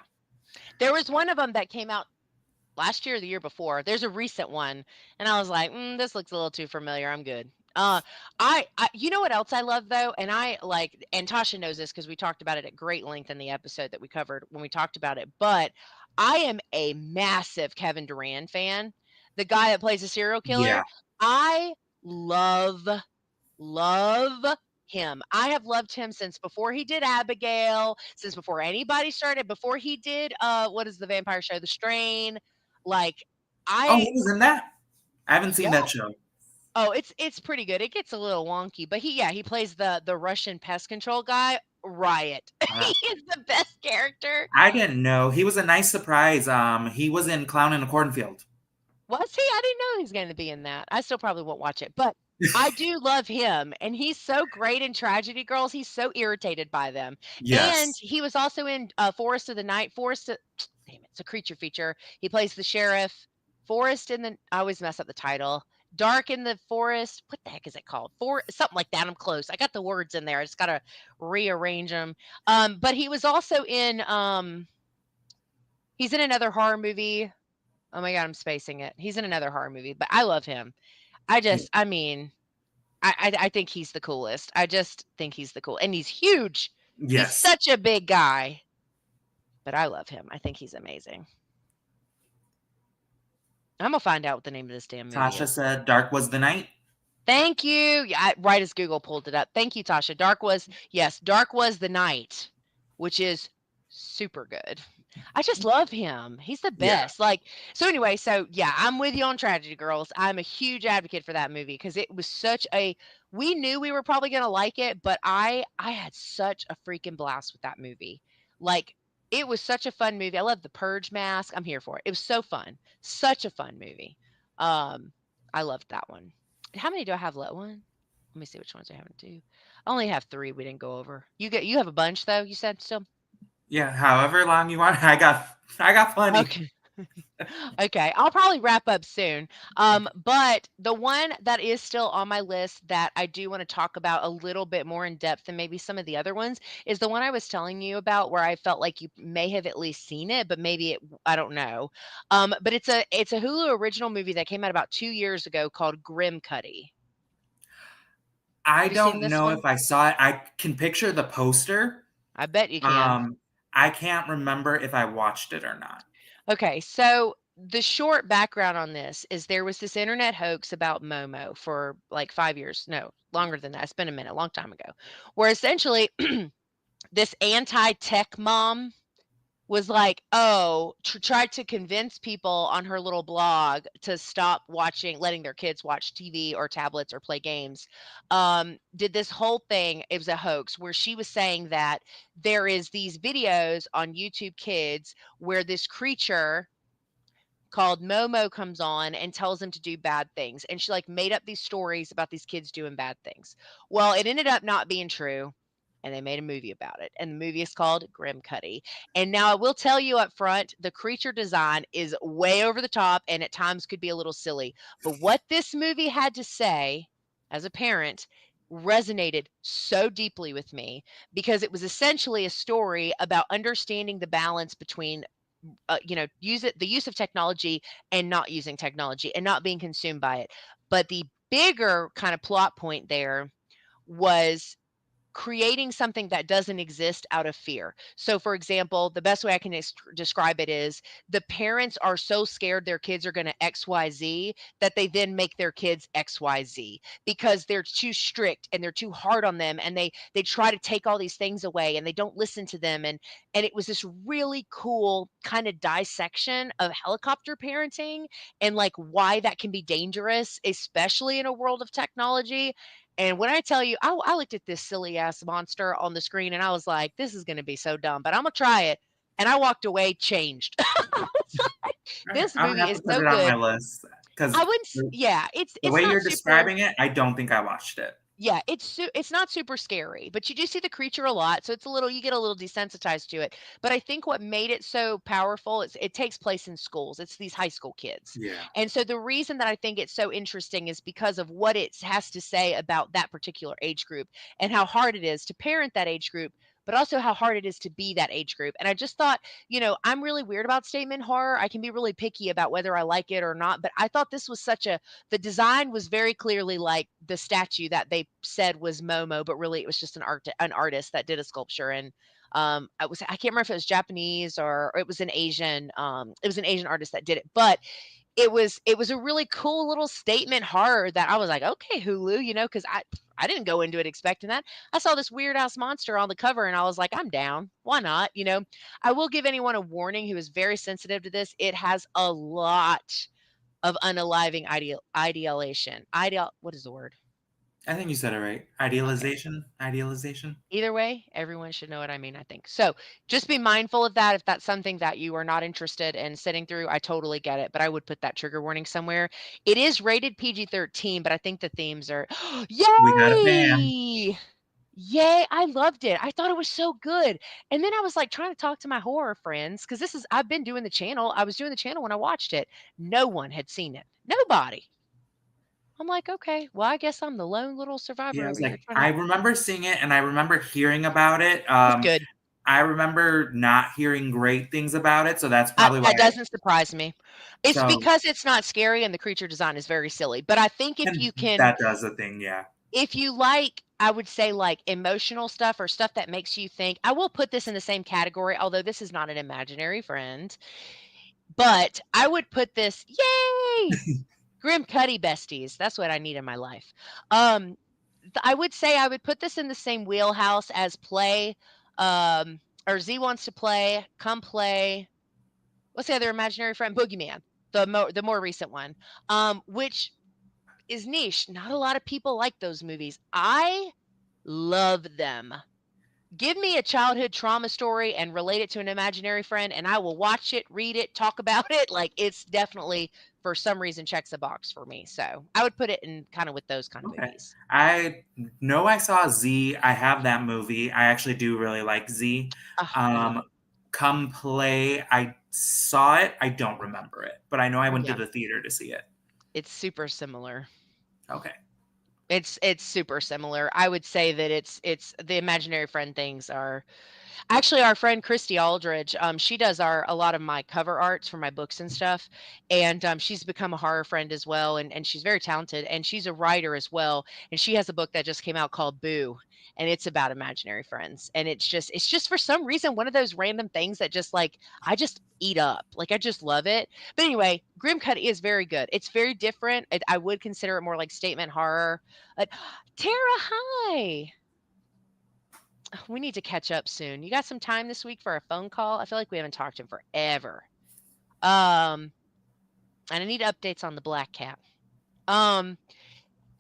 There was one of them that came out last year or the year before. There's a recent one, and I was like, "This looks a little too familiar. I'm good." You know what else I love though, and I like, and Tasha knows this because we talked about it at great length in the episode that we covered when we talked about it. But I am a massive Kevin Durant fan, the guy that plays a serial Yeah. killer. I love love him. I have loved him since before he did Abigail, since before anybody started, before he did what is the vampire show, The Strain. Like Oh, I he was in that. I haven't seen yeah. that show. Oh, it's pretty good. It gets a little wonky, but he plays the Russian pest control guy, Riot. He Uh, is the best character. I didn't know. He was a nice surprise. He was in Clown in a Cornfield. Was he? I didn't know he was gonna be in that. I still probably won't watch it, but I do love him, and he's so great in Tragedy Girls. He's so irritated by them, and Yes. he was also in Forest of the Night. Damn it, it's a creature feature. He plays the sheriff. Forest in the I always mess up the title. Dark in the Forest. What the heck is it called? For something like that. I'm close. I got the words in there. I just gotta rearrange them. But he was also in he's in another horror movie. Oh my god, I'm spacing it. He's in another horror movie, but I love him. I mean, I think he's the coolest. I just think he's the cool, and he's huge. He's Yes. such a big guy, but I love him. I think he's amazing. I'm gonna find out what the name of this damn movie Tasha is. said Dark was the night. Thank you. Yeah, right as Google pulled it up. Thank you, Tasha. Dark was the night, which is super good. I just love him. He's the Yeah. best. Like, so anyway, so yeah, I'm with you on Tragedy Girls. I'm a huge advocate for that movie because it was such a we knew we were probably gonna like it, but I had such a freaking blast with that movie. Like, it was such a fun movie. I love the Purge mask. I'm here for it. It was so fun. Such a fun movie. Um, I loved that one. How many do I have left? One. Let me see which ones I haven't do. I only have 3 we didn't go over. You have a bunch though, you said still? Yeah. However long you want. I got plenty. Okay. Okay, I'll probably wrap up soon. But the one that is still on my list that I do want to talk about a little bit more in depth than maybe some of the other ones is the one I was telling you about where I felt like you may have at least seen it, but maybe I don't know. But it's a Hulu original movie that came out about 2 years ago called Grim Cuddy. I Have you seen don't this know one? if I saw it. I can picture the poster. I bet you can. Um, I can't remember if I watched it or not. Okay, so the short background on this is there was this internet hoax about Momo for like 5 years. No, longer than that. It's been a minute, a long time ago, where essentially this anti tech mom was like, oh, tried to convince people on her little blog to stop watching, letting their kids watch TV or tablets or play games. Did this whole thing, it was a hoax where she was saying that there is these videos on YouTube Kids where this creature called Momo comes on and tells them to do bad things. And she like made up these stories about these kids doing bad things. Well, it ended up not being true. And they made a movie about it. And the movie is called Grim Cuddy. And now I will tell you up front, the creature design is way over the top and at times could be a little silly. But what this movie had to say as a parent resonated so deeply with me because it was essentially a story about understanding the balance between the use of technology and not using technology and not being consumed by it. But the bigger kind of plot point there was creating something that doesn't exist out of fear. So, for example, the best way I can describe it is the parents are so scared their kids are going to XYZ that they then make their kids XYZ because they're too strict and they're too hard on them and they try to take all these things away and they don't listen to them and it was this really cool kind of dissection of helicopter parenting and like why that can be dangerous especially in a world of technology. And when I tell you, I looked at this silly ass monster on the screen and I was like, this is going to be so dumb, but I'm going to try it. And I walked away changed. It's like, All right, this I'm gonna movie have is to put so it on my good. list because I wouldn't, yeah, the it's way not you're super describing it, I don't think I watched it. yeah, it's not super scary, but you do see the creature a lot, so it's a little you get a little desensitized to it. But I think what made it so powerful is it takes place in schools. It's these high school kids. Yeah. And so the reason that I think it's so interesting is because of what it has to say about that particular age group and how hard it is to parent that age group, but also how hard it is to be that age group. And I just thought, I'm really weird about statement horror. I can be really picky about whether I like it or not, but I thought this was such a the design was very clearly like the statue that they said was Momo, but really it was just an artist that did a sculpture. And I can't remember if it was Japanese or it was an Asian artist that did it, but it was a really cool little statement horror that I was like, okay, Hulu, because I didn't go into it expecting that. I saw this weird ass monster on the cover and I was like, I'm down. Why not? I will give anyone a warning who is very sensitive to this. It has a lot of unaliving what is the word? I think you said it right. Okay. Idealization. Idealization. Either way, everyone should know what I mean, I think. So just be mindful of that. If that's something that you are not interested in sitting through, I totally get it. But I would put that trigger warning somewhere. It is rated PG-13, but I think the themes are We got a fan. yay! Yay, I loved it. I thought it was so good. And then I was like trying to talk to my horror friends because I've been doing the channel. I was doing the channel when I watched it. No one had seen it. Nobody. I'm like, okay, well, I guess I'm the lone little Yeah, survivor I over was here like, trying to. I remember seeing it and I remember hearing about it. It's good. I remember not hearing great things about it, so that's probably why That doesn't surprise me. It's so because it's not scary and the creature design is very silly. But I think if and you can that does a thing, yeah. if you like, I would say, like, emotional stuff or stuff that makes you think, I will put this in the same category, although this is not an imaginary friend, but I would put this yay! Grim Cuddy besties, that's what I need in my life. Um, I would say I would put this in the same wheelhouse as Play, or Z Wants to Play, Come Play, what's the other imaginary friend? Boogeyman, the more recent one, which is niche. Not a lot of people like those movies. I love them. Give me a childhood trauma story and relate it to an imaginary friend, and I will watch it, read it, talk about it. Like it's definitely for some reason checks a box for me. So I would put it in kind of with those kind of Okay. movies. I know I saw Z. I have that movie. I actually do really like Z. Oh, I love Um, it. Come Play. I saw it. I don't remember it, but I know I went to Yeah, the theater to see it. it's super similar. Okay. It's super similar. I would say that it's the imaginary friend things are actually, our friend Christy Aldridge, she does a lot of my cover arts for my books and stuff, and she's become a horror friend as well, and she's very talented, and she's a writer as well, and she has a book that just came out called Boo, and it's about imaginary friends, and it's just for some reason one of those random things that just like I just eat up, like I just love it. But anyway, Grim Cut is very good. It's very different. I would consider it more like statement horror. But Tara, hi. We need to catch up soon. You got some time this week for a phone call? I feel like we haven't talked in forever. Um, and I need updates on the Black Cat. Um,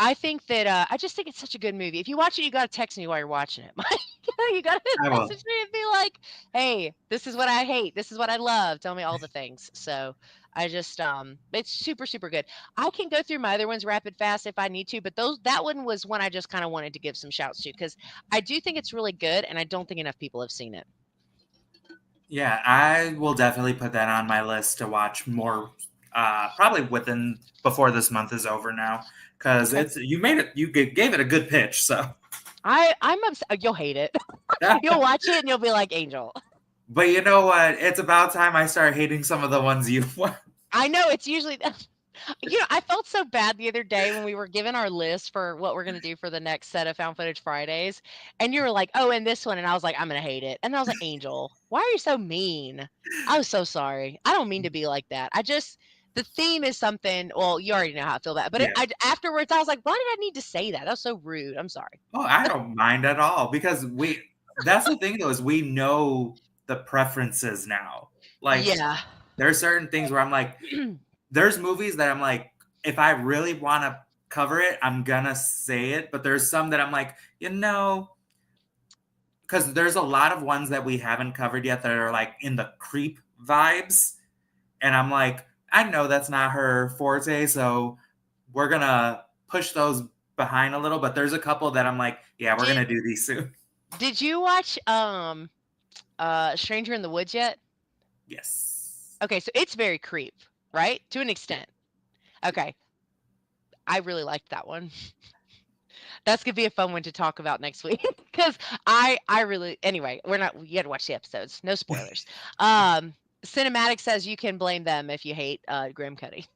I think that I just think it's such a good movie. If you watch it, you gotta text me while you're watching it. You gotta I will. message me and be like, "Hey, this is what I hate. This is what I love. Tell me all the things." So I just it's super super good. I can go through my other ones rapid fast if I need to, but those that one was one I just kind of wanted to give some shouts to because I do think it's really good, and I don't think enough people have seen it. Yeah, I will definitely put that on my list to watch more. Probably within before this month is over now, because Okay. it's you made it. You gave it a good pitch. So, I'm upset. You'll hate it. You'll watch it and you'll be like, Angel. but you know what? It's about time I start hating some of the ones you. I know it's usually I felt so bad the other day when we were given our list for what we're gonna do for the next set of Found Footage Fridays, and you were like, "Oh, and this one," and I was like, "I'm gonna hate it," and I was like, "Angel, why are you so mean?" I was so sorry. I don't mean to be like that. I just the theme is something. Well, you already know how I feel that, but Yeah. afterwards I was like, "Why did I need to say that? That was so rude. I'm sorry." Oh, I don't mind at all because we. That's the thing though is we know the preferences now. Like Yeah. there are certain things where I'm like, there's movies that I'm like, if I really want to cover it, I'm gonna say it. But there's some that I'm like, because there's a lot of ones that we haven't covered yet that are like in the creep vibes, and I'm like, I know that's not her forte, so we're gonna push those behind a little. But there's a couple that I'm like, yeah, we're Did gonna do these soon. did you watch Stranger in the Woods yet? Yes. Okay, so it's very creep, right? To an Yeah. extent. Okay. I really liked that one. That's gonna be a fun one to talk about next week because I really anyway, we're not you gotta watch the episodes. No spoilers. Um Cinematic says you can blame them if you hate Grim Cuddy.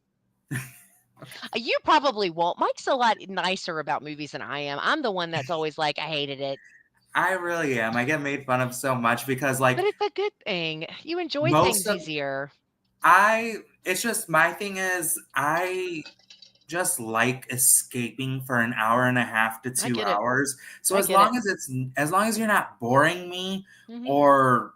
You probably won't. Mike's a lot nicer about movies than I am. I'm the one that's always like, I hated it. I really am. I get made fun of so much because like But it's a good thing. You enjoy most things of easier. I it's just my thing is I just like escaping for an hour and a half to I two get it. hours. So I get it. as long as you're not boring me Hmm. or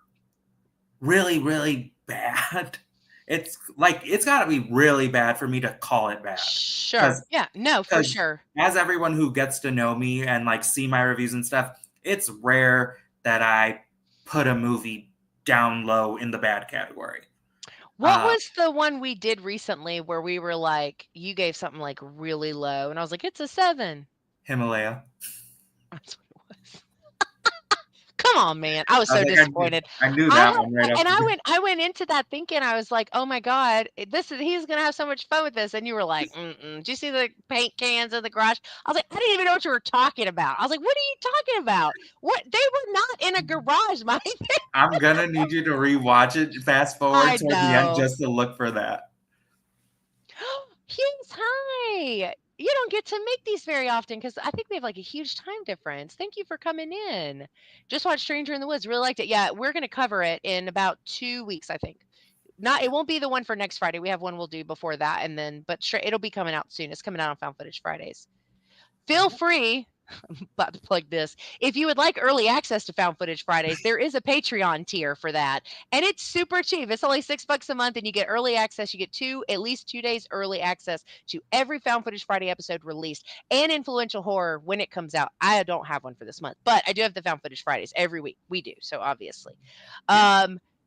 really really bad, it's like it's got to be really bad for me to call it bad. Sure. Cuz Yeah, no, for cuz sure. as everyone who gets to know me and like see my reviews and stuff, it's rare that I put a movie down low in the bad category. What Uh was the one we did recently where we were like, you gave something like really low, and I was like, it's a 7. Himalaya. That's what it was. Come on, man. I was I was so like disappointed. I knew I that had one right off and the bat. I went into that thinking I was like, "Oh my god, this is he's gonna have so much fun with this." And you were like, "Mm-mm. Did you see the paint cans in the garage?" I was like, "I didn't even know what you were talking about." I was like, "What are you talking about? What? They were not in a garage, Mike." I'm gonna need you to rewatch it, fast forward I toward the end know. just to look for that. Hughes, hi. You don't get to make these very often because I think we have like a huge time difference. Thank you for coming in. Just watched Stranger in the Woods. Really liked it. Yeah, we're gonna cover it in about 2 weeks, I think. Not, it won't be the one for next Friday. We have one we'll do before that, and then but straight it'll be coming out soon. It's coming out on Found Footage Fridays. Feel free, about to plug this. If you would like early access to Found Footage Fridays, there is a Patreon tier for that. And it's super cheap. It's only $6 a month and you get early access. You get at least 2 days early access to every Found Footage Friday episode released and influential horror when it comes out. I don't have one for this month, but I do have the Found Footage Fridays every week. We do. So obviously. Yeah.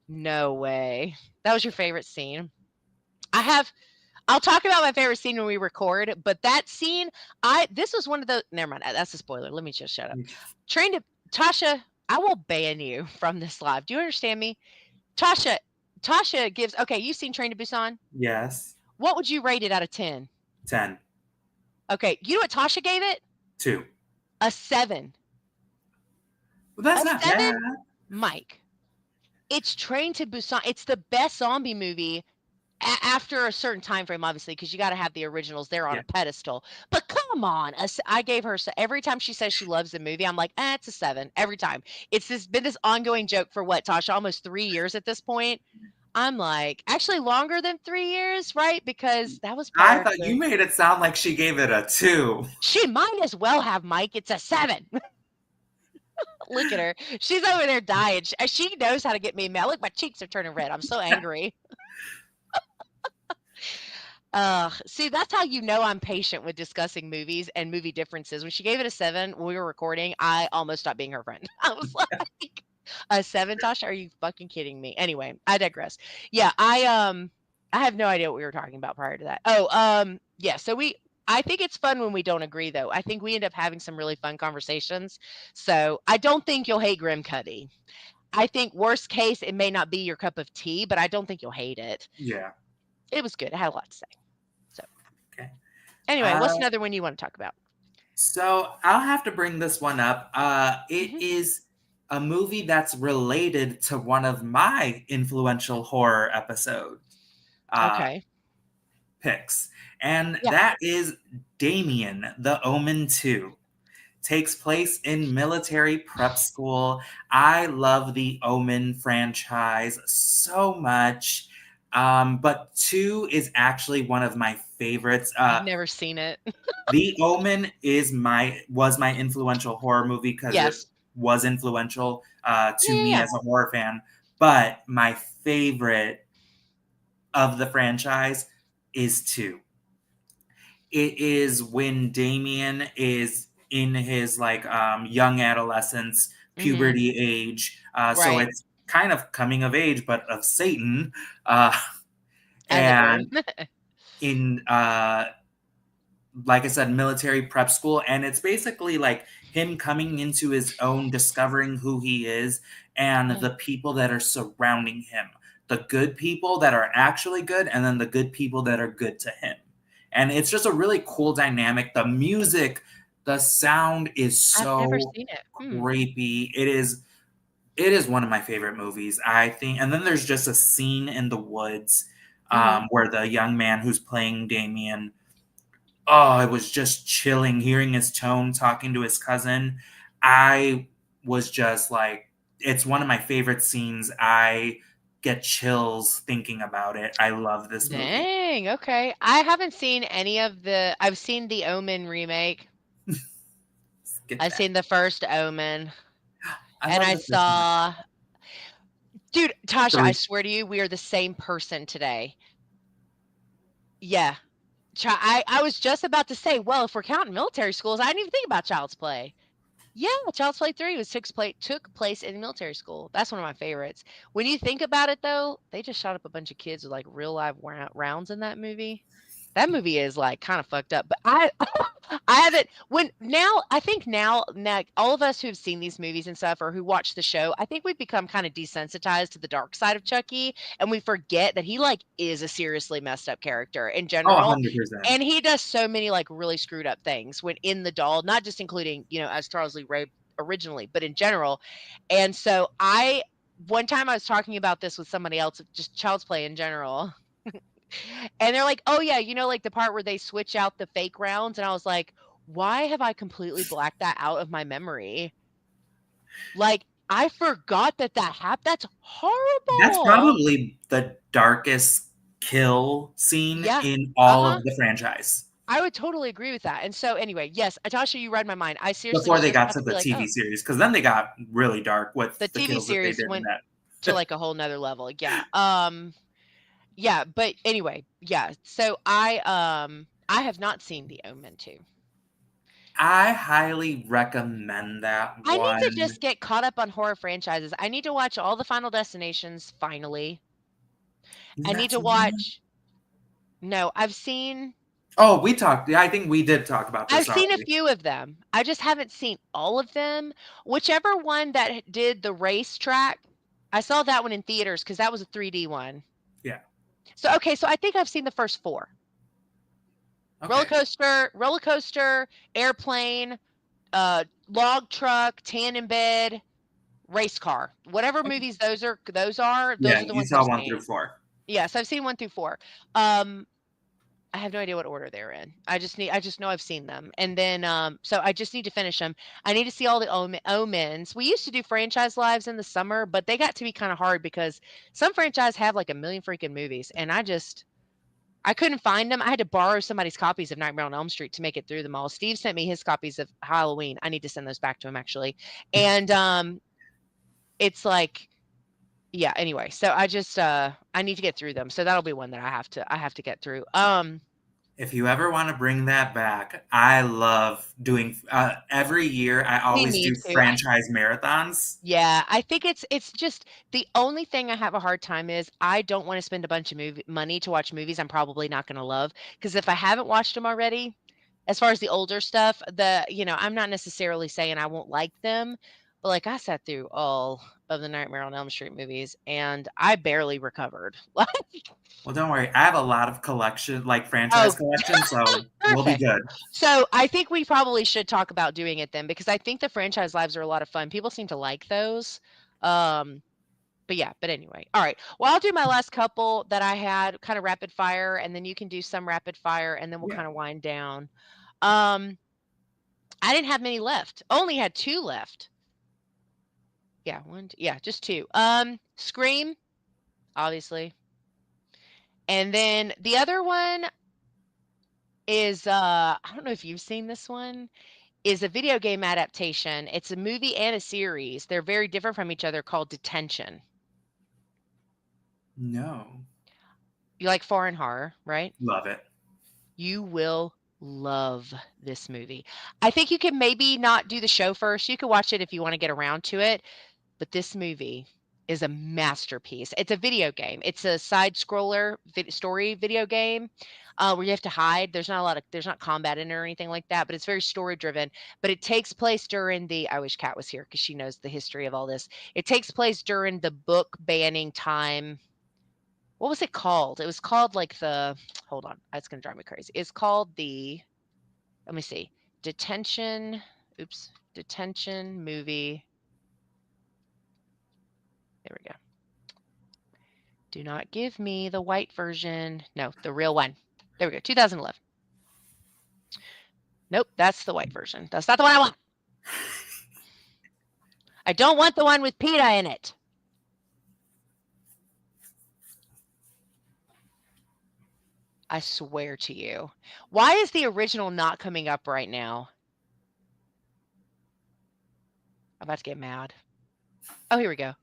No way. That was your favorite scene. I have I'll talk about my favorite scene when we record, but that scene, this was one of the never mind. That's a spoiler. Let me just shut up. Train to Tasha, I will ban you from this live. Do you understand me? Tasha, Tasha gives okay, you've seen Train to Busan? Yes. What would you rate it out of 10? 10. Okay, you know what Tasha gave it? 2. A 7. Well, that's A not 7? bad. Mike. It's Train to Busan. It's the best zombie movie after a certain time frame, obviously, because you got to have the originals there on Yeah. a pedestal. But come on, I gave her every time she says she loves the movie, I'm like, it's a 7 every time. It's been this ongoing joke for what, Tasha, almost 3 years at this point. I'm like, actually longer than 3 years, right? Because that was I prior thought to. you made it sound like she gave it a 2. She might as well have, Mike. It's a 7. Look at her. She's over there dying. She knows how to get me mad. Look, my cheeks are turning red. I'm so angry. See, that's how you know I'm patient with discussing movies and movie differences. When she gave it a 7 when we were recording, I almost stopped being her friend. I was like, a 7, Tasha? Are you fucking kidding me? Anyway, I digress. Yeah, I have no idea what we were talking about prior to that. Oh, yeah, so I think it's fun when we don't agree though. I think we end up having some really fun conversations. So I don't think you'll hate Grim Cuddy. I think worst case, it may not be your cup of tea, but I don't think you'll hate it. Yeah. It was good. It had a lot to say. So Okay. anyway, Uh, what's another one you want to talk about? so I'll have to bring this one up. It Mhm. is a movie that's related to one of my influential horror episode uh, Okay. picks, and Yeah. that is Damien, The Omen 2. Takes place in military prep school. I love the Omen franchise so much. But 2 is actually one of my favorites. I've never seen it. The Omen was my influential horror movie because it Yes. was influential Yeah, to yeah, me yeah. as a horror fan. But my favorite of the franchise is 2. It is when Damien is in his like young adolescence, Mhm. puberty age. So Right. it's kind of coming of age, but of Satan. Uh, As it were. and in like I said, military prep school, and it's basically like him coming into his own, discovering who he is, and Yeah. the people that are surrounding him. The good people that are actually good, and then the good people that are good to him. And it's just a really cool dynamic. The music, the sound is I've never so seen it. Hmm. creepy. It is one of my favorite movies, I think. And then there's just a scene in the woods Mhm. where the young man who's playing Damien, oh, it was just chilling hearing his tone talking to his cousin. I was just like, it's one of my favorite scenes. I get chills thinking about it. I love this movie. Dang, okay. I haven't seen any of I've seen the Omen remake. Get I've that. seen the first Omen, I and love I the first one. saw dude, Tasha, I Three. swear to you, we are the same person today. Yeah. I was just about to say, well, if we're counting military schools, I didn't even think about Child's Play. Yeah, Child's Play 3 took place in military school. That's one of my favorites. When you think about it though, they just shot up a bunch of kids with like real live rounds in that movie. That movie is like kind of fucked up, but I I haven't when now I think now all of us who've seen these movies and stuff or who watch the show, I think we've become kind of desensitized to the dark side of Chucky and we forget that he like is a seriously messed up character in Oh, general. 100%. And he does so many like really screwed up things when in the doll, not just including, as Charles Lee Ray originally, but in general. And so one time I was talking about this with somebody else, just Child's Play in general. And they're like, "Oh, yeah, like, the part where they switch out the fake rounds," and I was like, "Why have I completely blacked that out of my memory?" Like, I forgot that that happened. That's That's horrible. probably the darkest kill scene Yeah. in all Uh-huh. of the franchise I would totally agree with that, and so, anyway, yes, Atasha, you read my mind. I seriously before was they just got about to to be the like, TV "Oh." series, because then they got really dark The with the TV kills that they series did in went to, that. like, a whole 'nother level, yeah, yeah, but anyway, yeah, so I have not seen The Omen 2. I highly recommend that I need to one. just get caught up on horror franchises. I need to watch all the Final Destinations finally. You I need not to seen that? watch No, Oh, we talked. Yeah, I think we did talk about I've this seen a already. few of them. I just haven't seen all of them. Whichever one that did the racetrack, I saw that one in theaters because that was a 3D one. Yeah. So, okay, so I think I've seen the first 4. Okay. Roller coaster, airplane, log truck, tan in bed, race car. Whatever Okay. movies those Yeah, are the you ones I've saw one through seen. four. Yes, I've seen 1 through 4. Um, I have no idea what order they're in. I just know I've seen them. And then so I just need to finish them. I need to see all the omens. We used to do franchise lives in the summer, but they got to be kind of hard because some franchise have like a million freaking movies and I couldn't find them. I had to borrow somebody's copies of Nightmare on Elm Street to make it through them all. Steve sent me his copies of Halloween. I need to send those back to him actually. And it's like yeah, anyway. So I need to get through them. So that'll be one that I have to get through. If you ever want to bring that back, I love doing every year. I We always need do to. franchise marathons. Yeah, I think it's just the only thing I have a hard time is I don't wanna spend a bunch of money to watch movies I'm probably not gonna love. Because if I haven't watched them already, as far as the older stuff, I'm not necessarily saying I won't like them, but, like, I sat through all of the Nightmare on Elm Street movies, and I barely recovered. Like Well, don't worry. I have a lot of collection, like franchise oh, collection, so we'll be perfect. good. So, I think we probably should talk about doing it then because I think the franchise lives are a lot of fun. People seem to like those. Um But yeah, but anyway. All right. Well, I'll do my last couple that I had kind of rapid fire, and then you can do some rapid fire, and then we'll Yeah. kind of wind down. Um, I didn't have many left. Only had 2 left. Yeah, yeah, just 2. Scream, obviously. And then the other one is I don't know if you've seen this one, is a video game adaptation. It's a movie and a series. They're very different from each other called Detention. No. You like foreign horror, right? Love it. You will love this movie. I think you can maybe not do the show first. You could watch it if you wanna get around to it, but this movie is a masterpiece. It's a video game. It's a side scroller story video game, where you have to hide. There's not combat in it or anything like that, but it's very story driven. But it takes place during the I wish Kat was here because she knows the history of all this. It takes place during the book banning time. What was it called? It was called like the hold on, it's gonna drive me crazy. It's called the let me see. Detention. Oops. Detention movie. There we go. Do not give me the white version. No, the real one. There we go. 2011. Nope, that's the white version. That's not the one I want. I don't want the one with PETA in it. I swear to you. Why is the original not coming up right now? I'm about to get mad. Oh, here we go.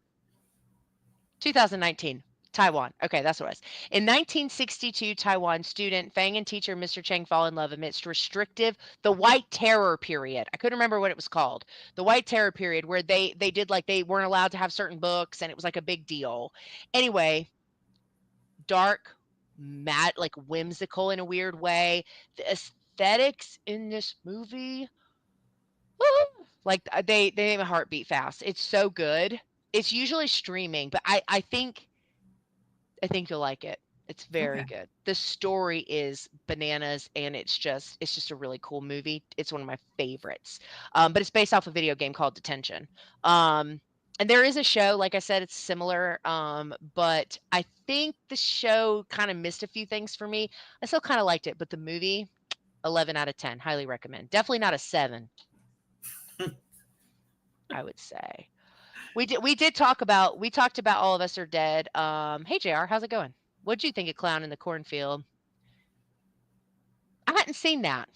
2019. Taiwan. Okay, that's what it was. In 1962, Taiwan student Fang and teacher Mr. Cheng fall in love amidst the White Terror period. I couldn't remember what it was called. The White Terror period, where they did like they weren't allowed to have certain books, and it was like a big deal. Anyway, dark, mad, like whimsical in a weird way. The aesthetics in this movie, like they make my heart beat fast. It's so good. It's usually streaming, but I think you'll like it. It's very Okay. good. The story is bananas, and it's just a really cool movie. It's one of my favorites. But it's based off a video game called Detention. Um, And there is a show, like I said, it's similar, but I think the show kind of missed a few things for me. I still kind of liked it, but the movie, 11 out of 10, highly recommend. Definitely not a 7, I would say. We did talked about All of Us Are Dead. Hey JR, how's it going? What'd you think of Clown in the Cornfield? I hadn't seen that.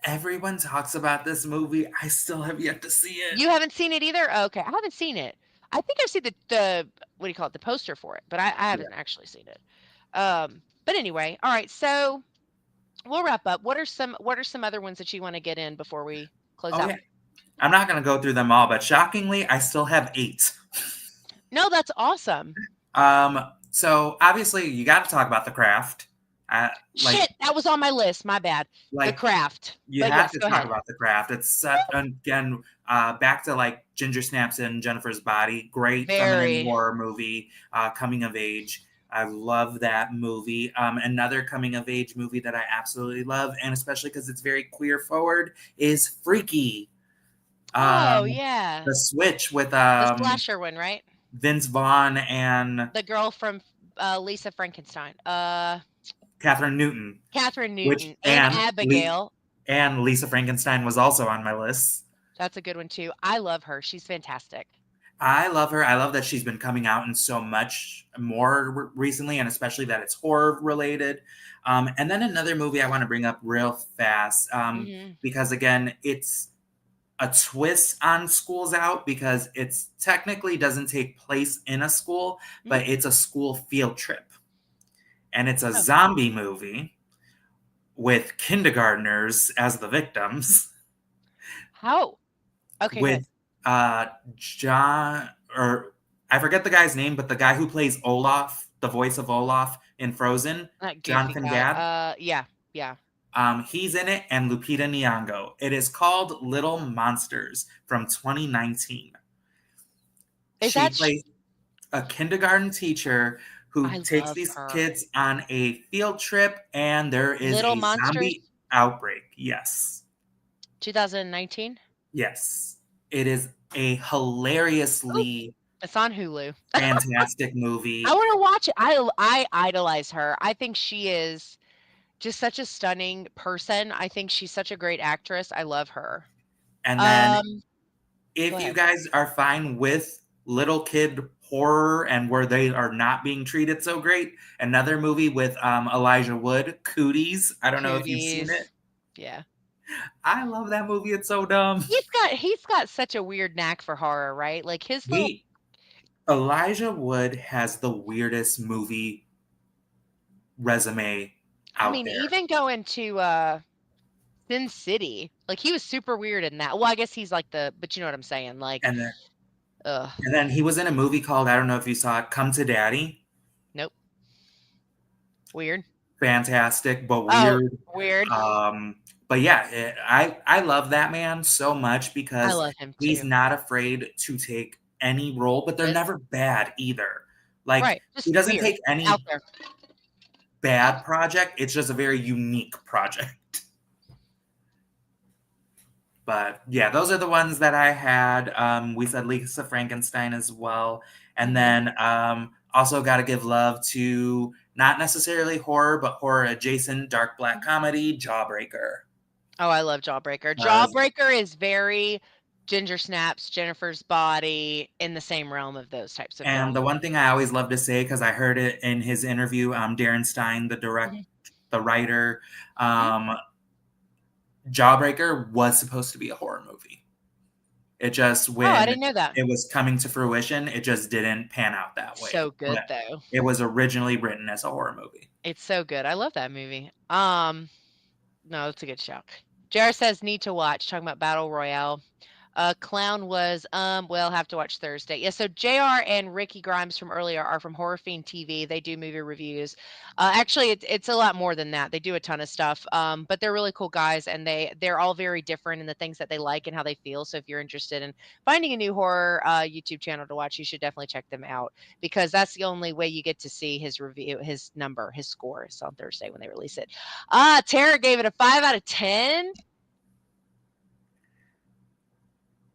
Everyone talks about this movie. I still have yet to see it. You haven't seen it either? Okay, I haven't seen it. I think I've seen the what do you call it, the poster for it, but I Yeah. haven't actually seen it. But anyway, all right, so we'll wrap up. What are some other ones that you want to get in before we close Oh out? yeah. I'm not going to go through them all, but shockingly, I still have 8. No, that's awesome. So obviously, you got to talk about The Craft. Uh, like, Shit, that was on my list. My bad. The like Craft. you But have yes, to go talk ahead. about The Craft. It's such, again, back to like Ginger Snaps and Jennifer's Body. Great feminine Very. horror movie, coming of age. I love that movie. Another coming of age movie that I absolutely love, and especially because it's very queer forward, is Freaky. Oh Um, yeah, the Switch with the slasher one, right? Vince Vaughn and The girl from Lisa Frankenstein. Catherine Newton, Catherine which Newton and Abigail. And Lisa Frankenstein was also on my list. That's a good one too. I love her. She's fantastic. I love her. I love that she's been coming out in so much more recently, and especially that it's horror related. And then another movie I want to bring up real fast, Hmm. because again, it's a twist on Schools Out because it's technically doesn't take place in a school, Hmm. but it's a school field trip, and it's a Oh, zombie movie with kindergartners as the victims. how? Okay, good. With John, or I forget the guy's name, but the guy who plays Olaf, the voice of Olaf in Frozen, That goofy Jonathan guy. Gad. Yeah, yeah. He's in it, and Lupita Nyong'o. It is called Little Monsters from 2019. Is She that? plays a kindergarten teacher who I takes love these her. kids on a field trip, and there is Little a Monsters, zombie outbreak. Yes. 2019. Yes. It is a Oh, hilariously it's on Hulu. fantastic I movie. want to watch it. I idolize her. I think she is just such a stunning person. I think she's such a great actress. I love her. And then, Um, Go if you ahead. guys are fine with little kid horror and where they are not being treated so great, another movie with Elijah Wood, Cooties. I don't know if you've seen it. Cooties. Yeah. I love that movie. It's so dumb. He's got such a weird knack for horror, right? Like his little He Elijah Wood has the weirdest movie resume I out mean, there. even going to Sin City, like he was super weird in that. Well, I guess he's like but you know what I'm saying, like And then ugh, he was in a movie called, I don't know if you saw it, Come to Daddy. nope, weird. Fantastic but Oh, weird. weird. But yeah, I love that man so much I because love him he's too. not afraid to take any role, but they're Risk. never bad either. Like, Right. he Just doesn't weird. take Out any there. bad project. It's just a very unique project. But yeah, those are the ones that I had. We said Lisa Frankenstein as well. And Hmm. then also got to give love to not necessarily horror, but horror adjacent dark black comedy, Jawbreaker. Oh, I love Jawbreaker. Uh, Jawbreaker is very Ginger Snaps, Jennifer's Body in the same realm of those types of and the films. one thing I always love to say, because I heard it in his interview, Darren Stein, Mhm. the writer, Mhm. um, Jawbreaker was supposed to be a horror movie. It just, Oh, I when didn't know that. it was coming to fruition, it just didn't pan out that way. So good But though. it was originally written as a horror movie. It's so good. I love that movie. No, it's a good show. JR says need to watch, talking about Battle Royale. Clown was, well, have to watch Thursday. Yeah, so JR and Ricky Grimes from earlier are from Horror Fiend TV. They do movie reviews. Actually, it's a lot more than that. They do a ton of stuff. But they're really cool guys, and they're all very different in the things that they like and how they feel. So if you're interested in finding a new horror YouTube channel to watch, you should definitely check them out because that's the only way you get to see his review, his number, his score is on Thursday when they release it. Tara gave it a 5 out of 10.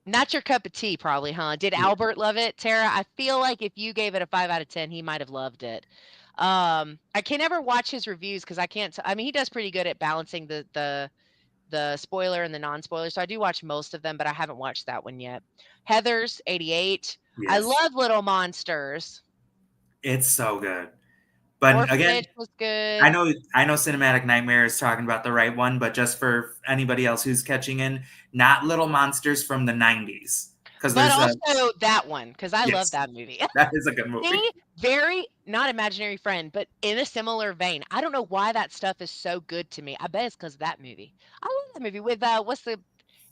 Not your cup of tea, probably, huh? Did Yeah. Albert love it, Tara? I feel like if you gave it a 5 out of 10, he might have loved it. I can never watch his reviews because I can't. I mean, he does pretty good at balancing the spoiler and the non-spoiler. So I do watch most of them, but I haven't watched that one yet. Heather's 88. I Yes. love Little Monsters. It's so good. But again, Orphanage was good. I know Cinematic Nightmare is talking about the right one, but just for anybody else who's catching in, not Little Monsters from the 90s. Because But there's a also that one, because I love yes, that movie. that is a good movie. See, very not imaginary friend, but in a similar vein. I don't know why that stuff is so good to me. I bet it's because of that movie. I love that movie with what's the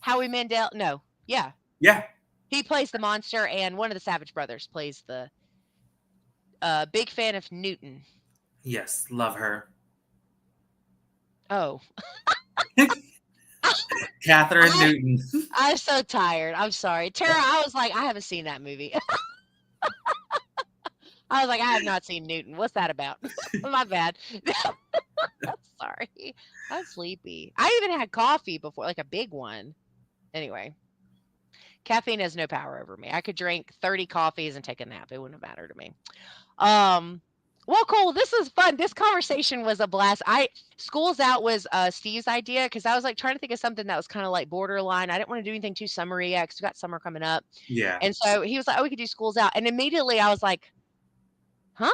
Howie Mandel? No, yeah, Yeah. he plays the monster, and one of the Savage Brothers plays the big fan of Newton. Yes, love her. Oh, Catherine I Newton. I'm so tired. I'm sorry, Tara. I was like, I haven't seen that movie. I was like, I have not seen Newton. What's that about? My bad. Sorry. I'm sleepy. I even had coffee before, like a big one. Anyway, caffeine has no power over me. I could drink 30 coffees and take a nap. It wouldn't matter to me. Um, well, cool. This is fun. This conversation was a blast. School's Out was Steve's idea because I was like trying to think of something that was kind of like borderline. I didn't want to do anything too summery yet because we got summer coming up. Yeah. And so he was like, "Oh, we could do School's Out," and immediately I was like, "Huh?"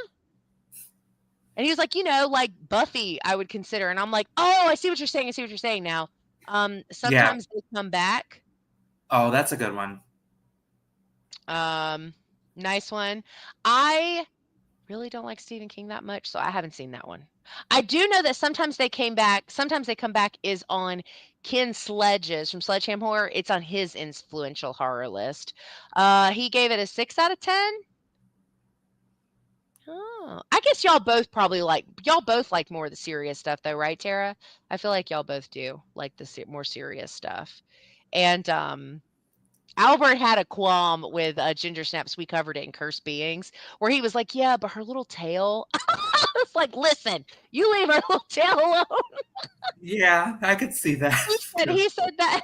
And he was like, like Buffy, I would consider. And I'm like, oh, I see what you're saying. I see what you're saying now. Yeah. Sometimes they come back. Oh, that's a good one. Um, nice one. I really don't like Stephen King that much, so I haven't seen that one. I do know that sometimes they came back. Sometimes they come back is on Ken Sledge's from Sledgeham Horror. It's on his influential horror list. He gave it a 6 out of 10. Oh, I guess y'all both like more of the serious stuff though, right, Tara? I feel like y'all both do like the more serious stuff. And Albert had a qualm with Ginger Snaps. We covered it in Cursed Beings, where he was like, "Yeah, but her little tail." It's like, listen, you leave her little tail alone. Yeah, I could see that. He said he said that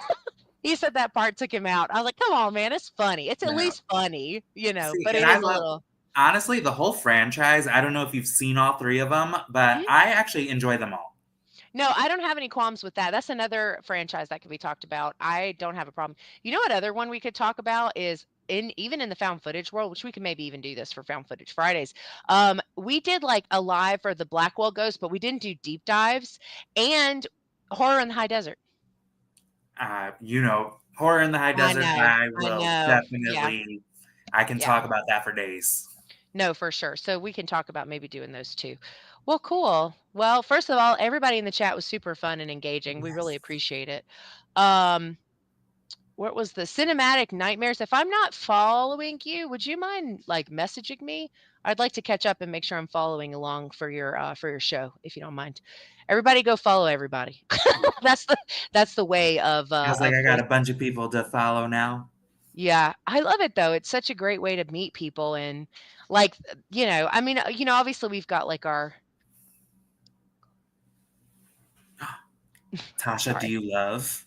he said that part took him out. I was like, "Come on, man, it's funny. It's at No. least funny, See, but and it I is a love little." honestly the whole franchise. I don't know if you've seen all three of them, but Mhm. I actually enjoy them all. No, I don't have any qualms with that. That's another franchise that could be talked about. I don't have a problem. You know what other one we could talk about is even in the found footage world, which we can maybe even do this for found footage Fridays. We did like a live for the Blackwell Ghost, but we didn't do deep dives and horror in the high desert. Horror in the High I Desert. know. I I will know. Yeah. definitely. I can Yeah. talk about that for days. No, for sure. So we can talk about maybe doing those too. Well, cool. Well, first of all, everybody in the chat was super fun and engaging. We really Yes. appreciate it. Um, what was the cinematic nightmares? If I'm not following you, would you mind like messaging me? I'd like to catch up and make sure I'm following along for your show, if you don't mind. Everybody go follow everybody. that's the that's the way Feels like of I got voice. a bunch of people to follow now. Yeah, I love it though. It's such a great way to meet people and like I mean, obviously we've got like our Tasha, do sorry. you love?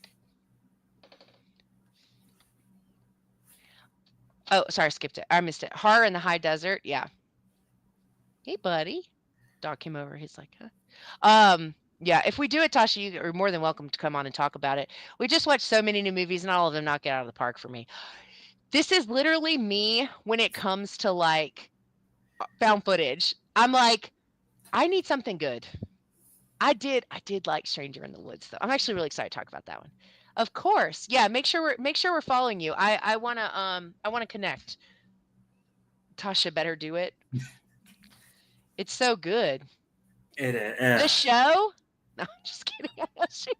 Oh, sorry, I skipped it. I missed it. Horror in the High Desert. Yeah. Hey, buddy. Dog came over. He's like, huh? Yeah, if we do it, Tasha, you are more than welcome to come on and talk about it. We just watched so many new movies and all of them knock it out of the park for me. This is literally me when it comes to like found footage. I'm like, I need something good. I did like Stranger in the Woods though. I'm actually really excited to talk about that one. Of course. Yeah, make sure we're following you. I wanna connect. Tasha better do it. It's so good. It is. The Ugh. show? No, just kidding. I know she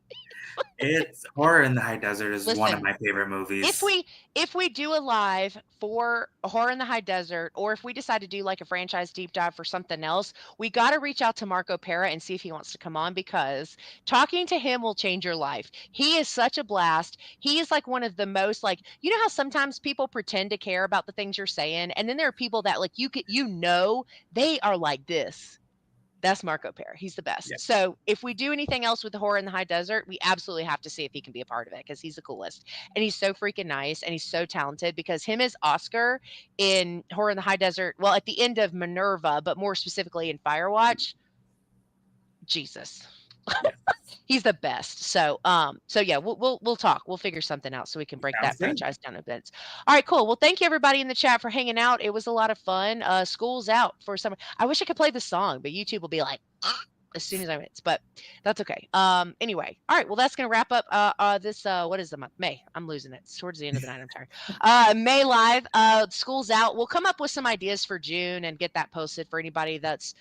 It's Horror in the High Desert is one of listen, my favorite if movies. we do a live for Horror in the High Desert, or if we decide to do like a franchise deep dive for something else, we got to reach out to Marco Pera and see if he wants to come on because talking to him will change your life. He is such a blast. He is like one of the most like how sometimes people pretend to care about the things you're saying, and then there are people that like they are like this. That's Marco Pear. He's the Yeah. best. So if we do anything else with the horror in the high desert, we absolutely have to see if he can be a part of it because he's the coolest. And he's so freaking nice and he's so talented because him as Oscar in Horror in the High Desert, well, at the end of Minerva, but more specifically in Firewatch, Jesus. Yes. He's the best. So yeah, we'll talk. We'll figure something out so we can break Sounds that good. franchise down a bit. All right, cool. Well, thank you everybody in the chat for hanging out. It was a lot of fun. School's out for summer. I wish I could play the song, but YouTube will be like as soon as I miss, but that's okay. Anyway, all right. Well, that's gonna wrap up this what is the month? May. I'm losing it. It's towards the end of the night. I'm tired. May live. School's out. We'll come up with some ideas for June and get that posted for anybody that's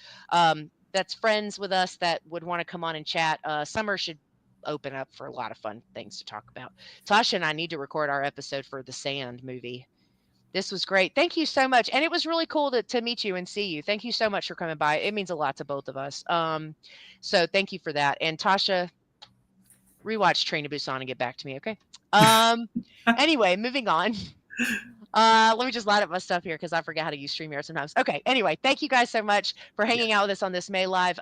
friends with us that would want to come on and chat. Summer should open up for a lot of fun things to talk about. Tasha and I need to record our episode for the Sand movie. This was great. Thank you so much. And it was really cool to meet you and see you. Thank you so much for coming by. It means a lot to both of us. So thank you for that. And Tasha, rewatch Train to Busan and get back to me, okay? Anyway, moving on. Let me just line up my stuff here because I forget how to use StreamYard sometimes. Okay, anyway, thank you guys so much for Yeah. hanging out with us on this May Live.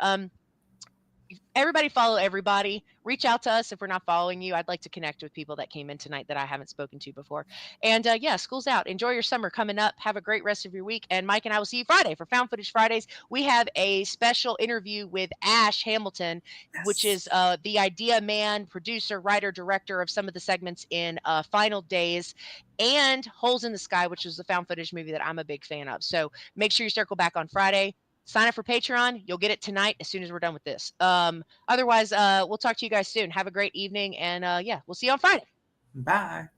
Everybody follow everybody. Reach out to us if we're not following you. I'd like to connect with people that came in tonight that I haven't spoken to before. And yeah, school's out. Enjoy your summer coming up. Have a great rest of your week. And Mike and I will see you Friday for Found Footage Fridays. We have a special interview with Ash Hamilton, which Yes. is the idea man, producer, writer, director of some of the segments in Final Days and Holes in the Sky, which is the found footage movie that I'm a big fan of. So make sure you circle back on Friday. Sign up for Patreon. You'll get it tonight as soon as we're done with this. Otherwise, we'll talk to you guys soon. Have a great evening. And yeah, we'll see you on Friday. Bye.